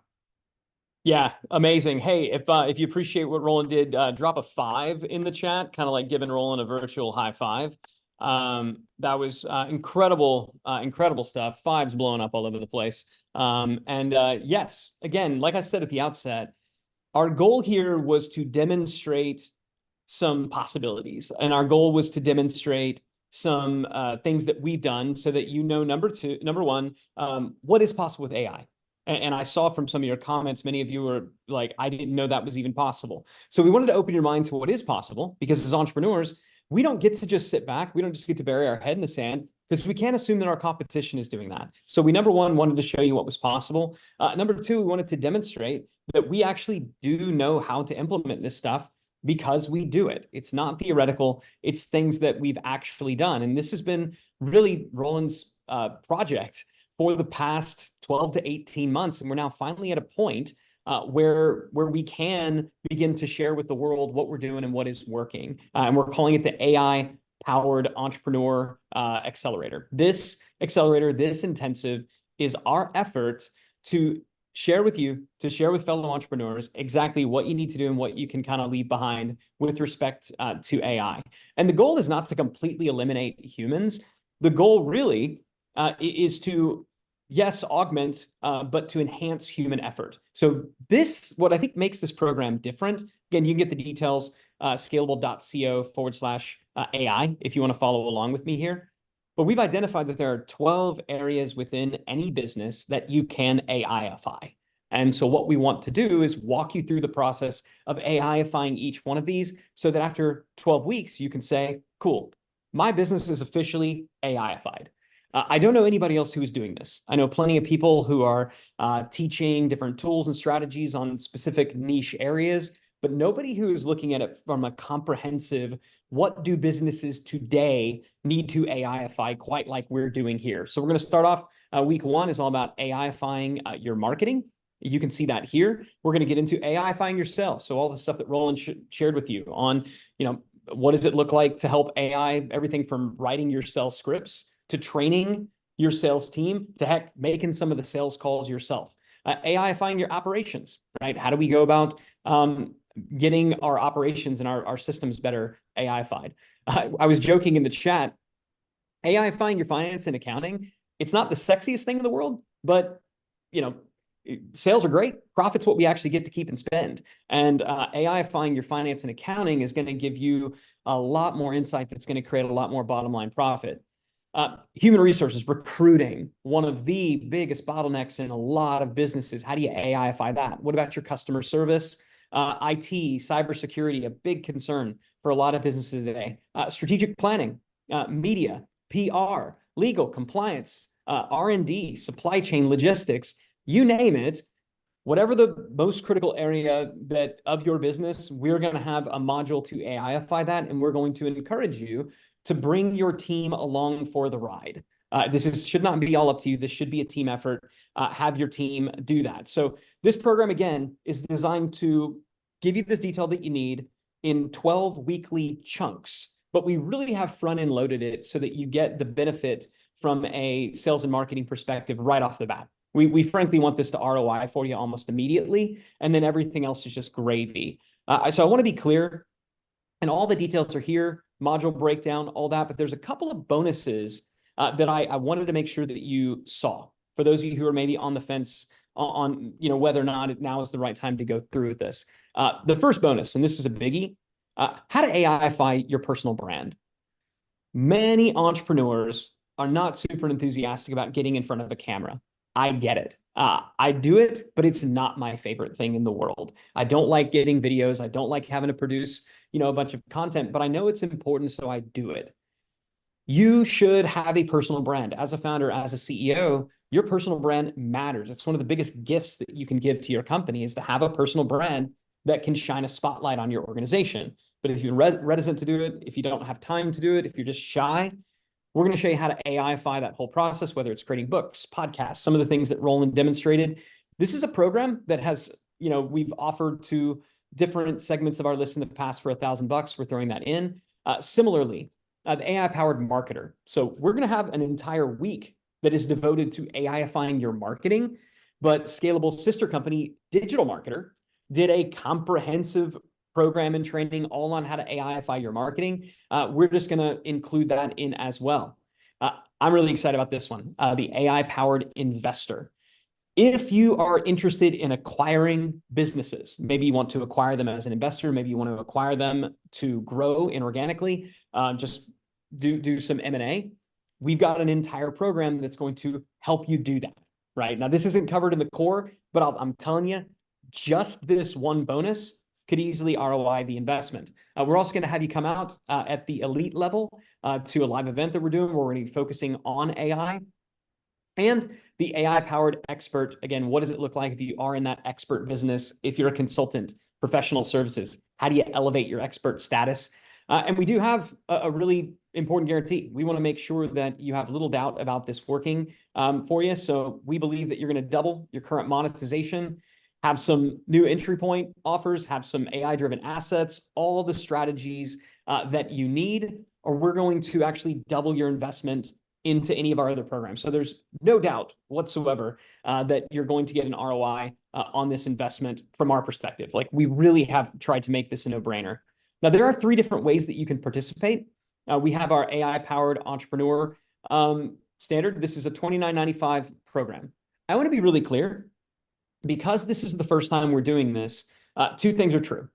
Yeah, amazing. Hey, if you appreciate what Roland did, drop a 5 in the chat, kind of like giving Roland a virtual high five. That was incredible stuff. 5's blowing up all over the place. Yes, again, like I said at the outset, our goal here was to demonstrate some possibilities. And our goal was to demonstrate some things that we've done so that you know, number one, what is possible with AI. And I saw from some of your comments, many of you were like, I didn't know that was even possible. So we wanted to open your mind to what is possible, because as entrepreneurs, we don't get to just sit back. We don't just get to bury our head in the sand, because we can't assume that our competition is doing that. So we, number one, wanted to show you what was possible. Number two, we wanted to demonstrate that we actually do know how to implement this stuff, because we do it. It's not theoretical. It's things that we've actually done. And this has been really Roland's project for the past 12 to 18 months. And we're now finally at a point where we can begin to share with the world what we're doing and what is working. And we're calling it the AI-powered Entrepreneur Accelerator. This accelerator, this intensive, is our effort to share with you, to share with fellow entrepreneurs exactly what you need to do and what you can kind of leave behind with respect to AI. And the goal is not to completely eliminate humans. The goal really is to, yes, augment, but to enhance human effort. So this, what I think makes this program different, again, you can get the details, scalable.co/AI, if you want to follow along with me here. But we've identified that there are 12 areas within any business that you can AIify. And so what we want to do is walk you through the process of AIifying each one of these, so that after 12 weeks, you can say, cool, my business is officially AIified. I don't know anybody else who is doing this. I know plenty of people who are teaching different tools and strategies on specific niche areas, but nobody who is looking at it from a comprehensive, what do businesses today need to AIify, quite like we're doing here. So we're going to start off, week 1 is all about AIifying your marketing. You can see that here. We're going to get into AIifying your sales. So all the stuff that Roland shared with you on, What does it look like to help AI? Everything from writing your sales scripts to training your sales team to heck, making some of the sales calls yourself. AI-ifying your operations, right? How do we go about getting our operations and our systems better AI-ified? I was joking in the chat, AI-ifying your finance and accounting, it's not the sexiest thing in the world, but you know, sales are great. Profit's what we actually get to keep and spend. And AI-ifying your finance and accounting is going to give you a lot more insight that's going to create a lot more bottom line profit. Human resources, recruiting, one of the biggest bottlenecks in a lot of businesses. How do you AI-ify that? What about your customer service? IT, cybersecurity, a big concern for a lot of businesses today. Strategic planning, media, PR, legal, compliance, R&D, supply chain, logistics, you name it. Whatever the most critical area that of your business, we're going to have a module to AI-ify that, and we're going to encourage you to bring your team along for the ride. This should not be all up to you. This should be a team effort. Have your team do that. So this program, again, is designed to give you this detail that you need in 12 weekly chunks, but we really have front-end loaded it so that you get the benefit from a sales and marketing perspective right off the bat. We frankly want this to ROI for you almost immediately, and then everything else is just gravy. So I want to be clear, and all the details are here, module breakdown, all that, but there's a couple of bonuses that I wanted to make sure that you saw. For those of you who are maybe on the fence on whether or not now is the right time to go through with this. The first bonus, and this is a biggie, how to AI-ify your personal brand. Many entrepreneurs are not super enthusiastic about getting in front of a camera. I get it. I do it, but it's not my favorite thing in the world. I don't like getting videos. I don't like having to produce, a bunch of content, but I know it's important, so I do it. You should have a personal brand. As a founder, as a CEO, your personal brand matters. It's one of the biggest gifts that you can give to your company is to have a personal brand that can shine a spotlight on your organization. But if you're reticent to do it, if you don't have time to do it, if you're just shy, we're going to show you how to AI-ify that whole process, whether it's creating books, podcasts, some of the things that Roland demonstrated. This is a program that has, we've offered to different segments of our list in the past for $1,000. We're throwing that in. Similarly, the AI-powered marketer. So we're going to have an entire week that is devoted to AI-ifying your marketing, but Scalable sister company, Digital Marketer, did a comprehensive program and training all on how to AI-ify your marketing. We're just going to include that in as well. I'm really excited about this one, the AI-powered investor. If you are interested in acquiring businesses, maybe you want to acquire them as an investor, maybe you want to acquire them to grow inorganically, just do some M&A, we've got an entire program that's going to help you do that, right? Now, this isn't covered in the core, but I'm telling you, just this one bonus could easily ROI the investment. We're also going to have you come out at the elite level to a live event that we're doing where we're going to be focusing on AI. And the AI-powered expert, again, what does it look like if you are in that expert business? If you're a consultant, professional services, how do you elevate your expert status? And we do have a really important guarantee. We want to make sure that you have little doubt about this working for you. So we believe that you're going to double your current monetization, have some new entry point offers, have some AI-driven assets, all the strategies that you need, or we're going to actually double your investment into any of our other programs. So there's no doubt whatsoever that you're going to get an ROI on this investment from our perspective. Like, we really have tried to make this a no-brainer. Now, there are 3 different ways that you can participate. We have our AI-powered entrepreneur standard. This is a $29.95 program. I want to be really clear, because this is the first time we're doing this, 2 things are true.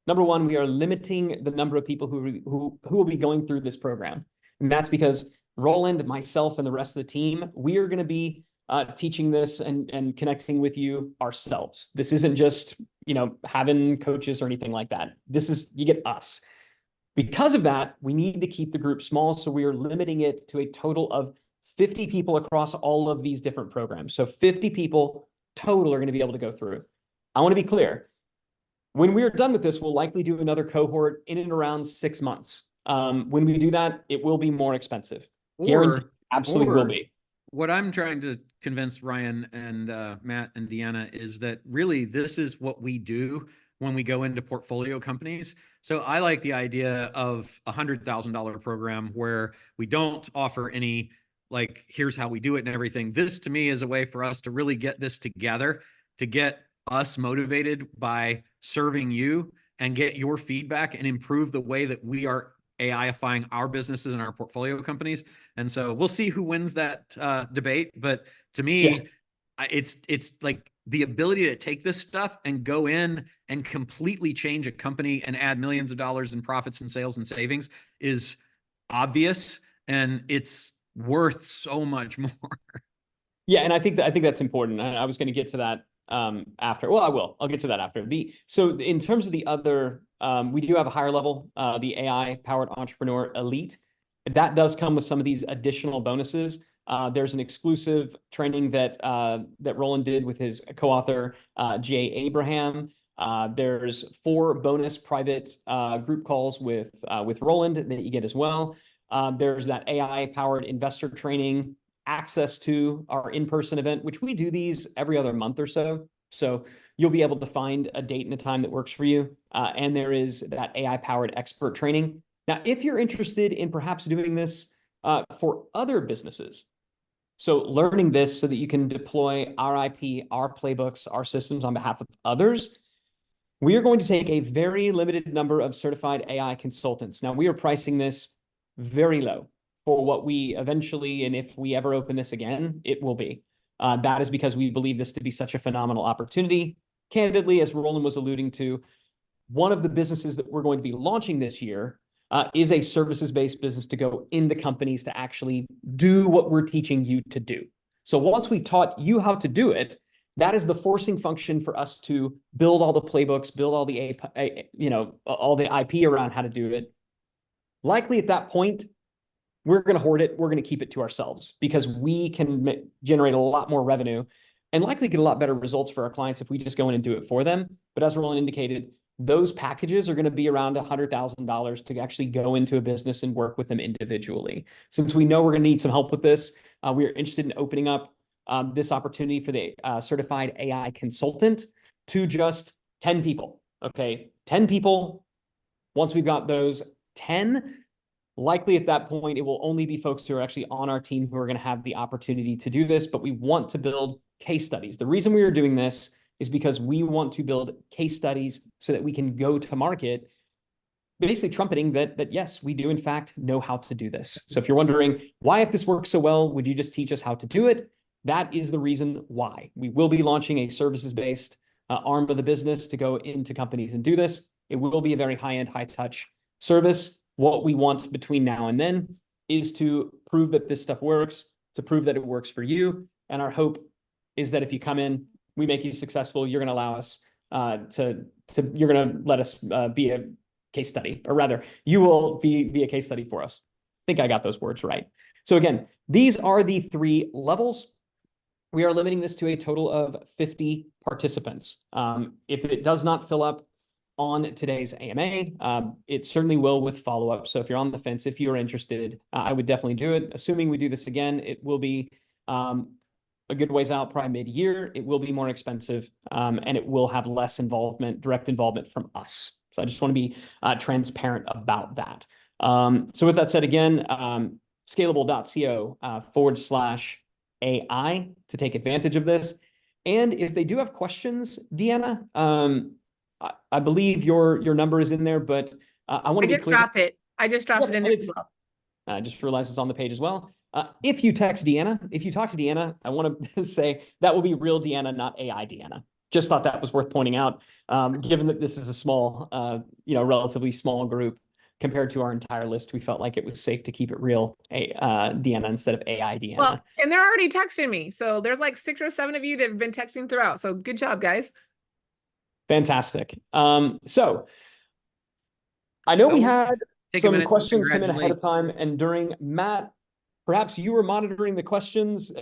Number 1, we are limiting the number of people who will be going through this program. And that's because Roland, myself, and the rest of the team, we are going to be teaching this and connecting with you ourselves. This isn't just, having coaches or anything like that. This is, you get us. Because of that, we need to keep the group small. So we are limiting it to a total of 50 people across all of these different programs. So 50 people total are going to be able to go through. I want to be clear. When we are done with this, we'll likely do another cohort in and around 6 months. When we do that, it will be more expensive. Guaranteed, absolutely will be. What I'm trying to convince Ryan and Matt and Deanna is that really this is what we do when we go into portfolio companies. So I like the idea of $100,000 program where we don't offer any, like, here's how we do it and everything. This to me is a way for us to really get this together, to get us motivated by serving you and get your feedback and improve the way that we are AIifying our businesses and our portfolio companies. And so we'll see who wins that debate. But to me, it's like the ability to take this stuff and go in and completely change a company and add millions of dollars in profits and sales and savings is obvious, and it's worth so much more. Yeah, and I think that's important. I was going to get to that after. Well, I will. I'll get to that after. So in terms of the other, we do have a higher level, the AI powered entrepreneur elite. That does come with some of these additional bonuses. There's an exclusive training that Roland did with his co-author, Jay Abraham. There's 4 bonus private group calls with Roland that you get as well. There's that AI-powered investor training, access to our in-person event, which we do these every other month or so. So you'll be able to find a date and a time that works for you. And there is that AI-powered expert training. Now, if you're interested in perhaps doing this for other businesses, so learning this so that you can deploy our IP, our playbooks, our systems on behalf of others, we are going to take a very limited number of certified AI consultants. Now, we are pricing this very low for what we eventually, and if we ever open this again, it will be. That is because we believe this to be such a phenomenal opportunity. Candidly, as Roland was alluding to, one of the businesses that we're going to be launching this year is a services-based business to go into companies to actually do what we're teaching you to do. So once we've taught you how to do it, that is the forcing function for us to build all the playbooks, build all the all the IP around how to do it. Likely at that point, we're going to hoard it. We're going to keep it to ourselves because we can generate a lot more revenue and likely get a lot better results for our clients if we just go in and do it for them. But as Roland indicated, those packages are going to be around $100,000 to actually go into a business and work with them individually. Since we know we're going to need some help with this, we are interested in opening up this opportunity for the certified AI consultant to just 10 people. Okay, 10 people. Once we've got those 10, likely at that point, it will only be folks who are actually on our team who are going to have the opportunity to do this, but we want to build case studies. The reason we are doing this is because we want to build case studies so that we can go to market basically trumpeting that yes, we do in fact know how to do this. So if you're wondering why, if this works so well, would you just teach us how to do it? That is the reason why. We will be launching a services-based arm of the business to go into companies and do this. It will be a very high-end, high-touch service. What we want between now and then is to prove that this stuff works, to prove that it works for you. And our hope is that if you come in, we make you successful, you're going to allow us you're going to let us be a case study, or rather, you will be a case study for us. I think I got those words right. So again, these are the 3 levels. We are limiting this to a total of 50 participants. If it does not fill up on today's AMA, it certainly will with follow-up. So if you're on the fence, if you're interested, I would definitely do it. Assuming we do this again, it will be a good ways out, probably mid-year. It will be more expensive, and it will have less direct involvement from us. So I just want to be transparent about that. So with that said, again, scalable.co/AI to take advantage of this. And if they do have questions, Deanna, I believe your number is in there, but I want to be clear. I just dropped it in there as well. I just realized it's on the page as well. If you talk to Deanna, I want to say that will be real Deanna, not AI Deanna. Just thought that was worth pointing out, given that this is a small, relatively small group compared to our entire list. We felt like it was safe to keep it real Deanna instead of AI Deanna. Well, and they're already texting me. So there's like 6 or 7 of you that have been texting throughout. So good job, guys. Fantastic. So I know we had some questions come in ahead of time, and during Matt, perhaps you were monitoring the questions.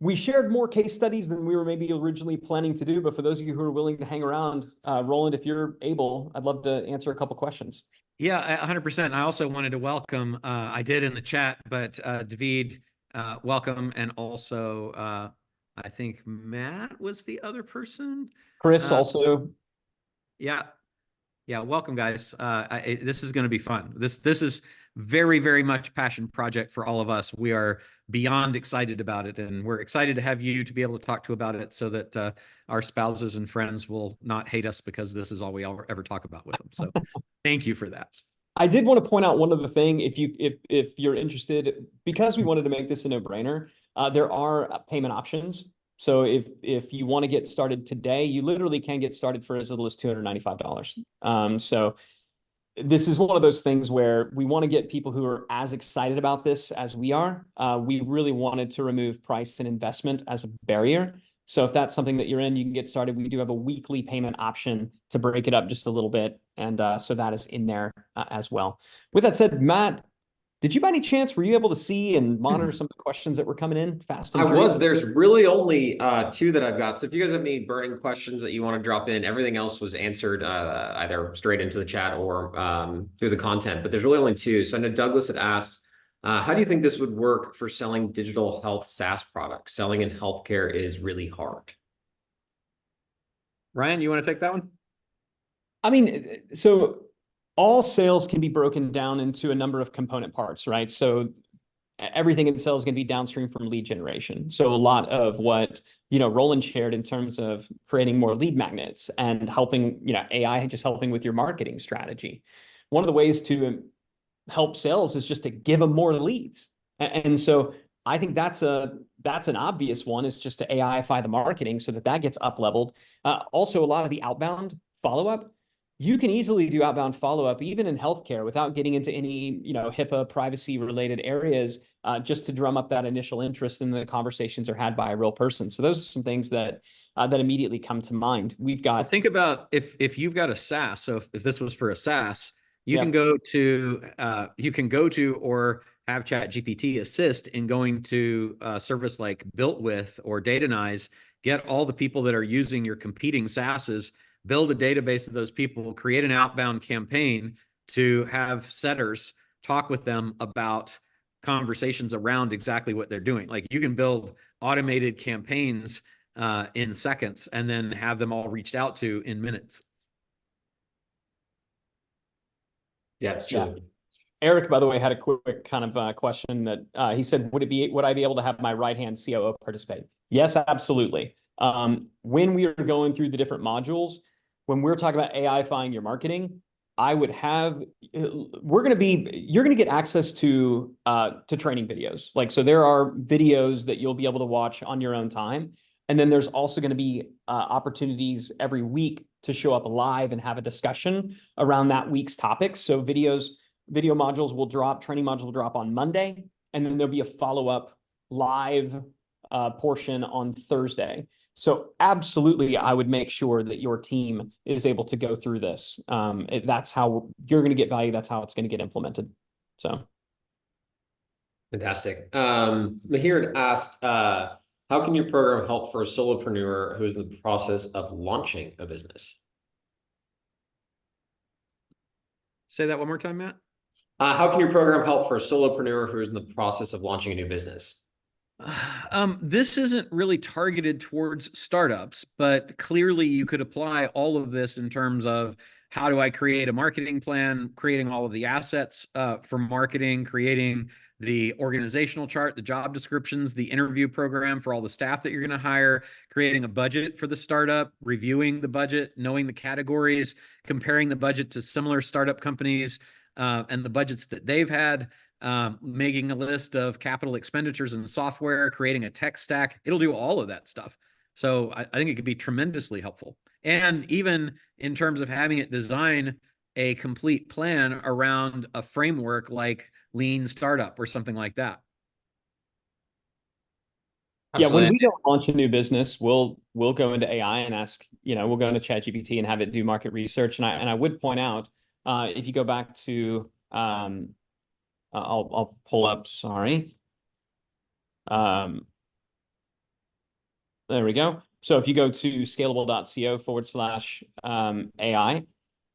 We shared more case studies than we were maybe originally planning to do, but for those of you who are willing to hang around, Roland, if you're able, I'd love to answer a couple questions. Yeah, 100%. I also wanted to welcome, I did in the chat, but David, welcome. And also, I think Matt was the other person. Chris also. Yeah. Yeah, welcome, guys. This is going to be fun. This is very, very much passion project for all of us. We are beyond excited about it, and we're excited to have you to be able to talk to about it, so that our spouses and friends will not hate us because this is all we ever talk about with them. So, thank you for that. I did want to point out one other thing. If you're interested, because we wanted to make this a no-brainer, there are payment options. So if you want to get started today, you literally can get started for as little as $295. So this is one of those things where we want to get people who are as excited about this as we are. We really wanted to remove price and investment as a barrier. So if that's something that you're in, you can get started. We do have a weekly payment option to break it up just a little bit. And so that is in there as well. With that said, Matt, did you by any chance, were you able to see and monitor some of the questions that were coming in fast and I furious? was. There's really only two that I've got. So if you guys have any burning questions that you want to drop in, everything else was answered either straight into the chat or through the content. But there's really only two. So I know Douglas had asked, how do you think this would work for selling digital health SaaS products? Selling in healthcare is really hard. Ryan, you want to take that one? I mean, so all sales can be broken down into a number of component parts, right? So everything in sales is going to be downstream from lead generation. So a lot of what, Roland shared in terms of creating more lead magnets and helping, AI just helping with your marketing strategy. One of the ways to help sales is just to give them more leads. And so I think that's an obvious one, is just to AIify the marketing so that gets up leveled. Also, a lot of the outbound follow-up, you can easily do outbound follow-up even in healthcare without getting into any, HIPAA privacy related areas, just to drum up that initial interest, and the conversations are had by a real person. So those are some things that immediately come to mind. We've got. Well, think about if you've got a SaaS. So if this was for a SaaS, you Yep. can go to or have ChatGPT assist in going to a service like BuiltWith or Datanyze, get all the people that are using your competing SaaSes, build a database of those people, create an outbound campaign to have setters talk with them about conversations around exactly what they're doing. Like, you can build automated campaigns in seconds and then have them all reached out to in minutes. Yeah, it's true. Yeah. Eric, by the way, had a quick kind of question that he said, would I be able to have my right-hand COO participate? Yes, absolutely. When we are going through the different modules, when we're talking about AIifying your marketing, you're going to get access to training videos. So there are videos that you'll be able to watch on your own time. And then there's also going to be opportunities every week to show up live and have a discussion around that week's topics. So video modules will drop, training modules will drop on Monday, and then there'll be a follow-up live portion on Thursday. So absolutely, I would make sure that your team is able to go through this. That's how you're going to get value. That's how it's going to get implemented. So. Fantastic. Mahir asked, how can your program help for a solopreneur who's in the process of launching a business? Say that one more time, Matt. How can your program help for a solopreneur who is in the process of launching a new business? This isn't really targeted towards startups, but clearly you could apply all of this in terms of, how do I create a marketing plan, creating all of the assets for marketing, creating the organizational chart, the job descriptions, the interview program for all the staff that you're going to hire, creating a budget for the startup, reviewing the budget, knowing the categories, comparing the budget to similar startup companies and the budgets that they've had, making a list of capital expenditures and software, creating a tech stack. It'll do all of that stuff. So I think it could be tremendously helpful. And even in terms of having it design a complete plan around a framework like Lean Startup or something like that. Absolutely. Yeah, when we don't launch a new business, we'll go into AI and ask, we'll go into ChatGPT and have it do market research. And I would point out, if you go back to, I'll pull up, sorry. There we go. So if you go to scalable.co/AI,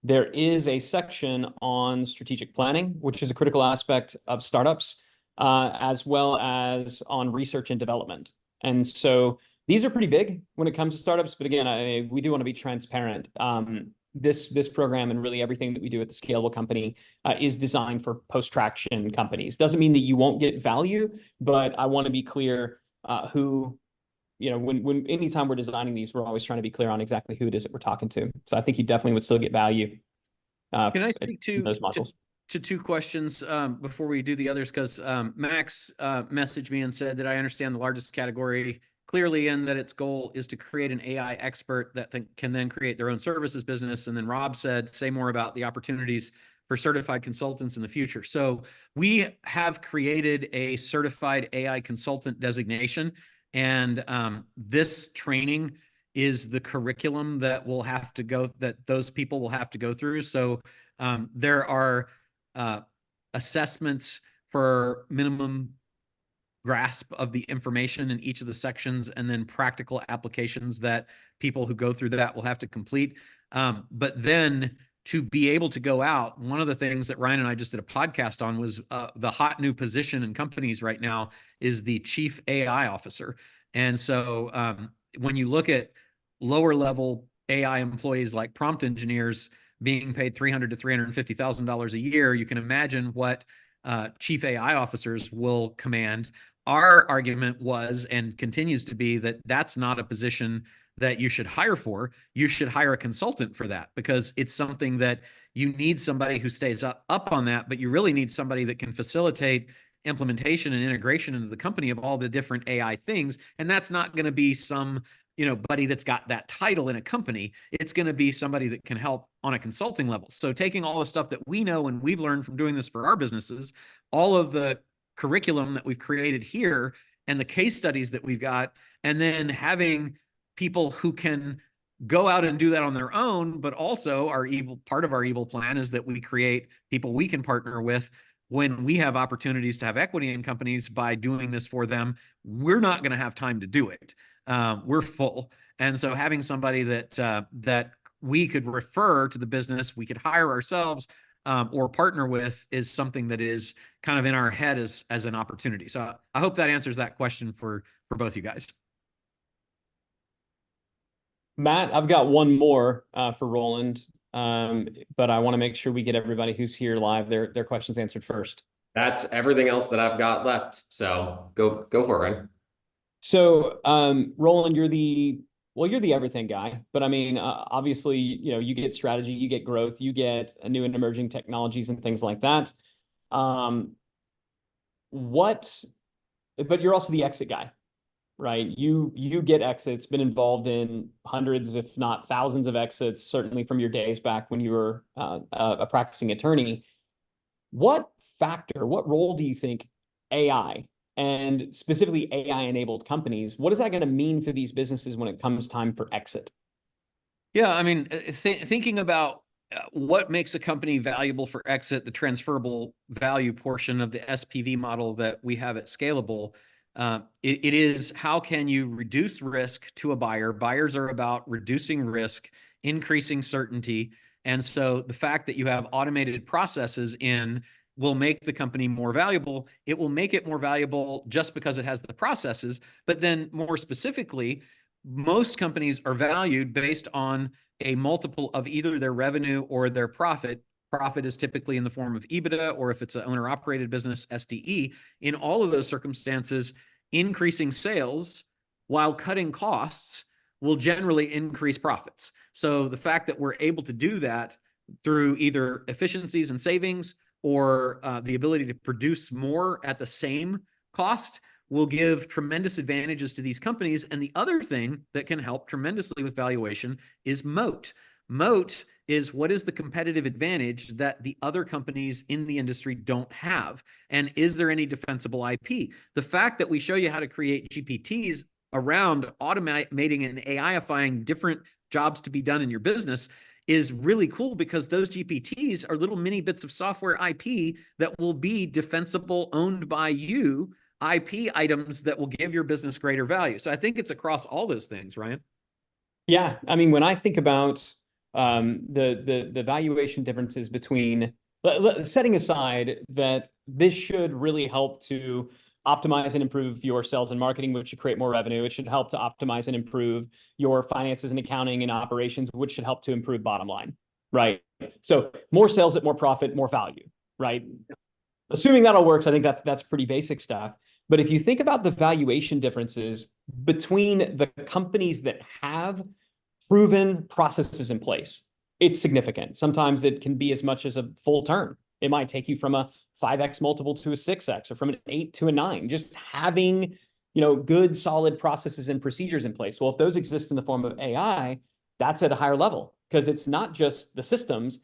there is a section on strategic planning, which is a critical aspect of startups, as well as on research and development. And so these are pretty big when it comes to startups. But again, we do want to be transparent. this program and really everything that we do at the Scalable Company is designed for post-traction companies. Doesn't mean that you won't get value, but I want to be clear who, when anytime we're designing these, we're always trying to be clear on exactly who it is that we're talking to. So I think you definitely would still get value. Can I speak in those modules? to two questions before we do the others? Because Max messaged me and said that I understand the largest category clearly, and that its goal is to create an AI expert that can then create their own services business. And then Rob said, say more about the opportunities for certified consultants in the future. So we have created a certified AI consultant designation, and this training is the curriculum that those people will have to go through. So there are assessments for minimum grasp of the information in each of the sections, and then practical applications that people who go through that will have to complete. But then to be able to go out, one of the things that Ryan and I just did a podcast on was the hot new position in companies right now is the Chief AI Officer. And so when you look at lower level AI employees like prompt engineers being paid $300,000 to $350,000 a year, you can imagine what chief AI officers will command. Our argument was, and continues to be, that that's not a position that you should hire for. You should hire a consultant for that, because it's something that you need somebody who stays up on that, but you really need somebody that can facilitate implementation and integration into the company of all the different AI things. And that's not going to be some buddy that's got that title in a company. It's going to be somebody that can help on a consulting level. So taking all the stuff that we know and we've learned from doing this for our businesses, all of the curriculum that we've created here and the case studies that we've got, and then having people who can go out and do that on their own, but also part of our evil plan is that we create people we can partner with when we have opportunities to have equity in companies by doing this for them. We're not going to have time to do it. We're full. And so having somebody that we could refer to the business, we could hire ourselves or partner with, is something that is kind of in our head as an opportunity. So I hope that answers that question for both you guys. Matt, I've got one more for Roland, but I want to make sure we get everybody who's here live their questions answered first. That's everything else that I've got left. So go for it, Ryan. So, Roland, you're the everything guy, but I mean, obviously, you get strategy, you get growth, you get new and emerging technologies and things like that. But you're also the exit guy, right? You get exits, been involved in hundreds, if not thousands of exits, certainly from your days back when you were a practicing attorney. What role do you think AI, and specifically AI-enabled companies, what is that going to mean for these businesses when it comes time for exit? Yeah, I mean, thinking about what makes a company valuable for exit, the transferable value portion of the SPV model that we have at Scalable, it is how can you reduce risk to a buyer? Buyers are about reducing risk, increasing certainty. And so the fact that you have automated processes will make the company more valuable. It will make it more valuable just because it has the processes. But then more specifically, most companies are valued based on a multiple of either their revenue or their profit. Profit is typically in the form of EBITDA, or if it's an owner-operated business, SDE. In all of those circumstances, increasing sales while cutting costs will generally increase profits. So the fact that we're able to do that through either efficiencies and savings or the ability to produce more at the same cost will give tremendous advantages to these companies. And the other thing that can help tremendously with valuation is moat. Moat is what is the competitive advantage that the other companies in the industry don't have? And is there any defensible IP? The fact that we show you how to create GPTs around automating and AIifying different jobs to be done in your business is really cool, because those GPTs are little mini bits of software IP that will be defensible, owned by you, IP items that will give your business greater value. So I think it's across all those things, Ryan. Yeah, I mean, when I think about the valuation differences between, setting aside that this should really help to optimize and improve your sales and marketing, which should create more revenue. It should help to optimize and improve your finances and accounting and operations, which should help to improve bottom line, right? So more sales at more profit, more value, right? Assuming that all works, I think that's pretty basic stuff. But if you think about the valuation differences between the companies that have proven processes in place, it's significant. Sometimes it can be as much as a full turn. It might take you from a 5x multiple to a 6x, or from an 8 to a 9. Just having, good, solid processes and procedures in place. Well, if those exist in the form of AI, that's at a higher level, because it's not just the systems,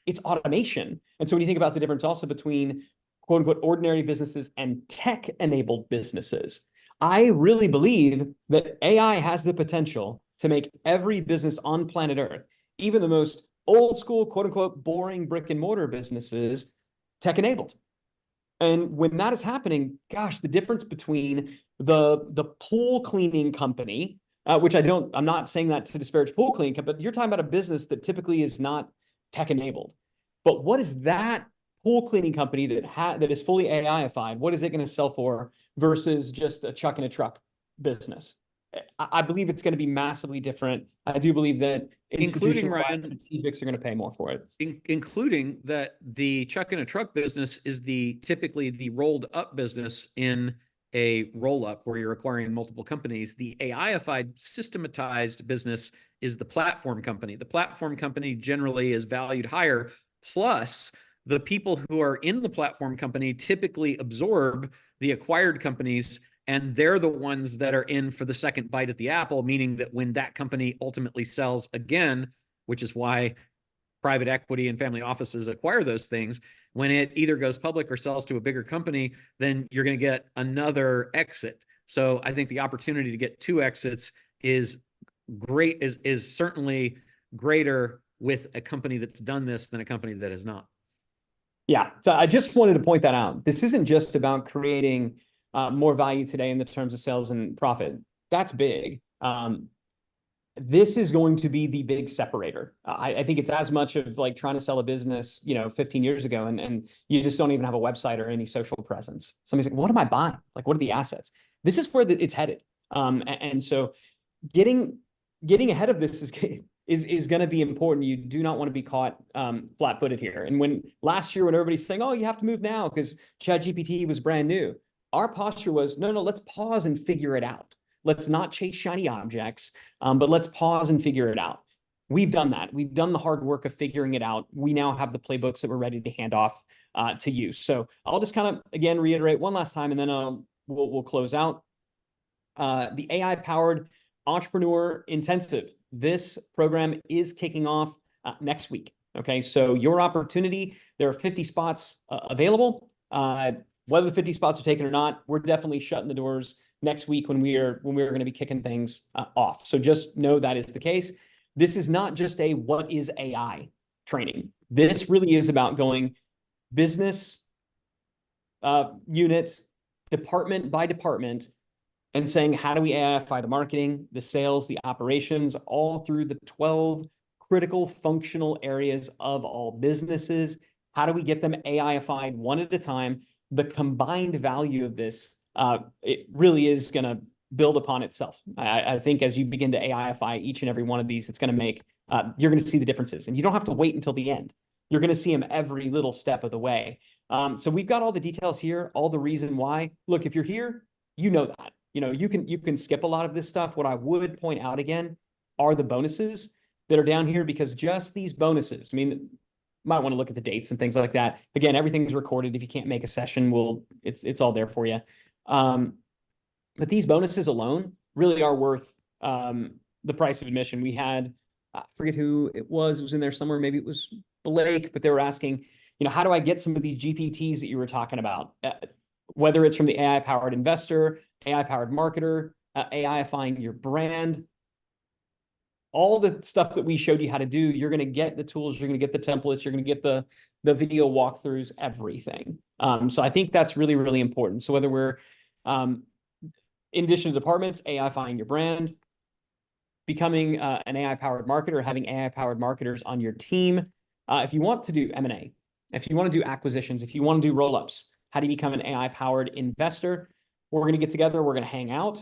it's automation. And so when you think about the difference also between quote unquote ordinary businesses and tech-enabled businesses, I really believe that AI has the potential to make every business on planet Earth, even the most old school, quote unquote, boring brick and mortar businesses, tech-enabled. And when that is happening, gosh, the difference between the pool cleaning company, which I'm not saying that to disparage pool cleaning, but you're talking about a business that typically is not tech-enabled. But what is that pool cleaning company that is fully AI-ified, what is it going to sell for versus just a chuck in a truck business? I believe it's going to be massively different. I do believe that including Ryan, strategics are going to pay more for it. Including that the chuck in a truck business is typically the rolled up business in a roll up where you're acquiring multiple companies. The AI-ified systematized business is the platform company. The platform company generally is valued higher. Plus, the people who are in the platform company typically absorb the acquired companies, and they're the ones that are in for the second bite at the apple, meaning that when that company ultimately sells again, which is why private equity and family offices acquire those things, when it either goes public or sells to a bigger company, then you're going to get another exit. So I think the opportunity to get 2 exits is great, is certainly greater with a company that's done this than a company that has not. Yeah, so I just wanted to point that out. This isn't just about creating more value today in the terms of sales and profit. That's big. This is going to be the big separator. I think it's as much of like trying to sell a business, 15 years ago, and you just don't even have a website or any social presence. Somebody's like, what am I buying? Like, what are the assets? This is where it's headed. And so getting ahead of this is going to be important. You do not want to be caught flat-footed here. And when last year, when everybody's saying, oh, you have to move now because ChatGPT was brand new, our posture was, no, let's pause and figure it out. Let's not chase shiny objects, but let's pause and figure it out. We've done that. We've done the hard work of figuring it out. We now have the playbooks that we're ready to hand off to you. So I'll just kind of, again, reiterate one last time, and then we'll close out. The AI-powered Entrepreneur Intensive. This program is kicking off next week. Okay, so your opportunity, there are 50 spots available. Whether the 50 spots are taken or not, we're definitely shutting the doors next week when we're going to be kicking things off. So just know that is the case. This is not just a what is AI training. This really is about going business unit, department by department, and saying, how do we AIify the marketing, the sales, the operations, all through the 12 critical functional areas of all businesses? How do we get them AIified one at a time? The combined value of this, it really is going to build upon itself. I think as you begin to AIify each and every one of these, it's going to make, you're going to see the differences. And you don't have to wait until the end. You're going to see them every little step of the way. So we've got all the details here, all the reason why. Look, if you're here, you know that. You can skip a lot of this stuff. What I would point out again are the bonuses that are down here, because just these bonuses, I mean, might want to look at the dates and things like that. Again, everything's recorded. If you can't make a session, it's all there for you. But these bonuses alone really are worth the price of admission. We had, I forget who it was in there somewhere. Maybe it was Blake, but they were asking, how do I get some of these GPTs that you were talking about? Whether it's from the AI-powered investor, AI-powered marketer, AIifying your brand, all the stuff that we showed you how to do, you're going to get the tools, you're going to get the templates, you're going to get the video walkthroughs, everything. So I think that's really, really important. So whether we're, in addition to departments, AIifying your brand, becoming an AI-powered marketer, having AI-powered marketers on your team, if you want to do M&A, if you want to do acquisitions, if you want to do roll-ups, how do you become an AI-powered investor? we're going to get together. We're going to hang out.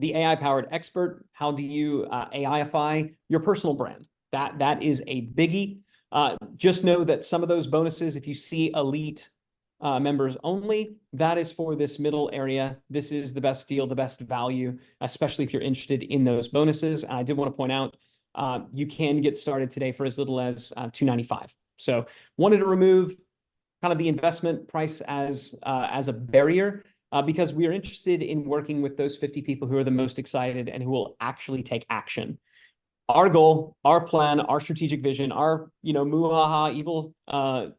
The AI-powered expert, how do you AIify your personal brand? That is a biggie. Just know that some of those bonuses, if you see elite members only, that is for this middle area. This is the best deal, the best value, especially if you're interested in those bonuses. And I did want to point out, you can get started today for as little as $295. So wanted to remove kind of the investment price as a barrier, because we are interested in working with those 50 people who are the most excited and who will actually take action. Our goal, our plan, our strategic vision, our, muhaha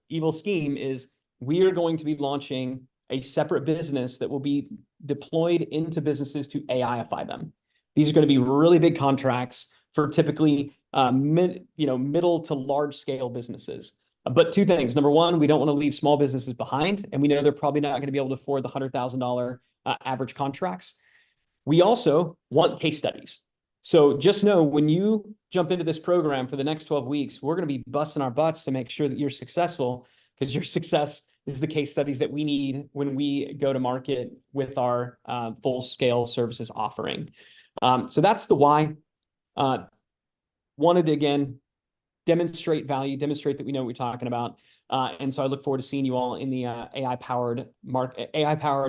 evil scheme is we are going to be launching a separate business that will be deployed into businesses to AIify them. These are going to be really big contracts for typically middle to large scale businesses. But two things. Number one, we don't want to leave small businesses behind, and we know they're probably not going to be able to afford the $100,000 average contracts. We also want case studies. So just know when you jump into this program for the next 12 weeks, we're going to be busting our butts to make sure that you're successful, because your success is the case studies that we need when we go to market with our full-scale services offering. So that's the why. Wanted to, again, demonstrate value, demonstrate that we know what we're talking about. And so I look forward to seeing you all in the AI-powered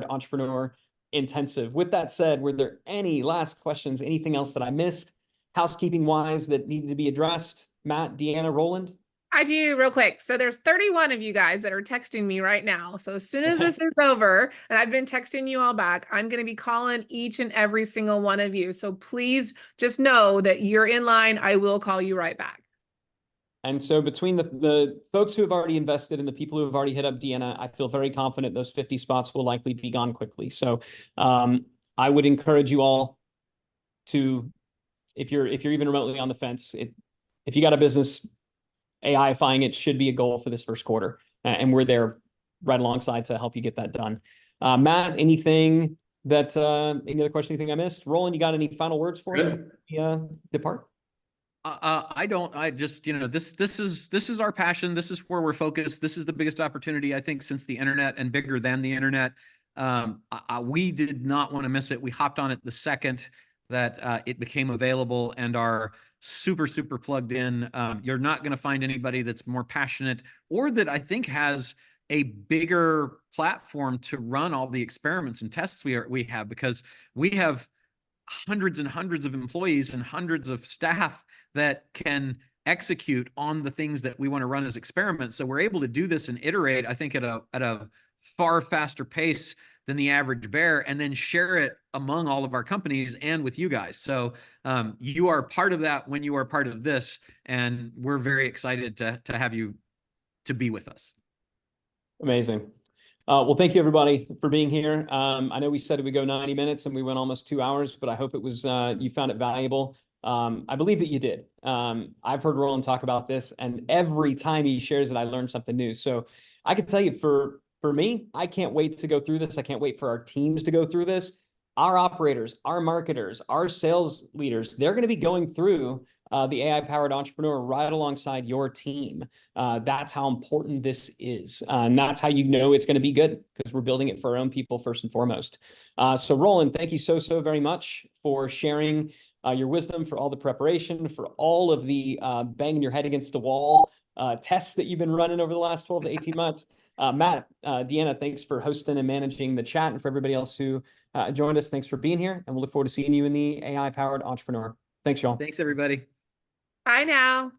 entrepreneur intensive. With that said, were there any last questions, anything else that I missed, housekeeping-wise, that needed to be addressed? Matt, Deanna, Roland? I do, real quick. So there's 31 of you guys that are texting me right now. So as soon as this is over, and I've been texting you all back, I'm going to be calling each and every single one of you. So please just know that you're in line. I will call you right back. And so between the folks who have already invested and the people who have already hit up Deanna, I feel very confident those 50 spots will likely be gone quickly. So I would encourage you all to, if you're even remotely on the fence, if you got a business, AIifying it should be a goal for this first quarter. And we're there right alongside to help you get that done. Matt, any other question, anything I missed? Roland, you got any final words for us before we depart? I don't. I just, this is our passion. This is where we're focused. This is the biggest opportunity, I think, since the internet, and bigger than the internet. We did not want to miss it. We hopped on it the second that it became available, and are super, super plugged in. You're not going to find anybody that's more passionate, or that I think has a bigger platform to run all the experiments and tests we have, because we have hundreds and hundreds of employees and hundreds of staff that can execute on the things that we want to run as experiments. So we're able to do this and iterate, I think, at a far faster pace than the average bear, and then share it among all of our companies and with you guys. So you are part of that when you are part of this, and we're very excited to have you to be with us. Amazing. Well, thank you, everybody, for being here. I know we said it would go 90 minutes and we went almost 2 hours, but I hope it was you found it valuable. I believe that you did. I've heard Roland talk about this, and every time he shares it, I learn something new. So I can tell you, for me, I can't wait to go through this. I can't wait for our teams to go through this. Our operators, our marketers, our sales leaders, they're going to be going through the AI-powered entrepreneur right alongside your team. That's how important this is. And that's how you know it's going to be good, because we're building it for our own people first and foremost. So Roland, thank you so very much for sharing your wisdom, for all the preparation, for all of the banging your head against the wall tests that you've been running over the last 12 to 18 months. Matt, Deanna, thanks for hosting and managing the chat. And for everybody else who joined us, thanks for being here. And we'll look forward to seeing you in the AI-powered entrepreneur. Thanks, y'all. Thanks, everybody. Bye now.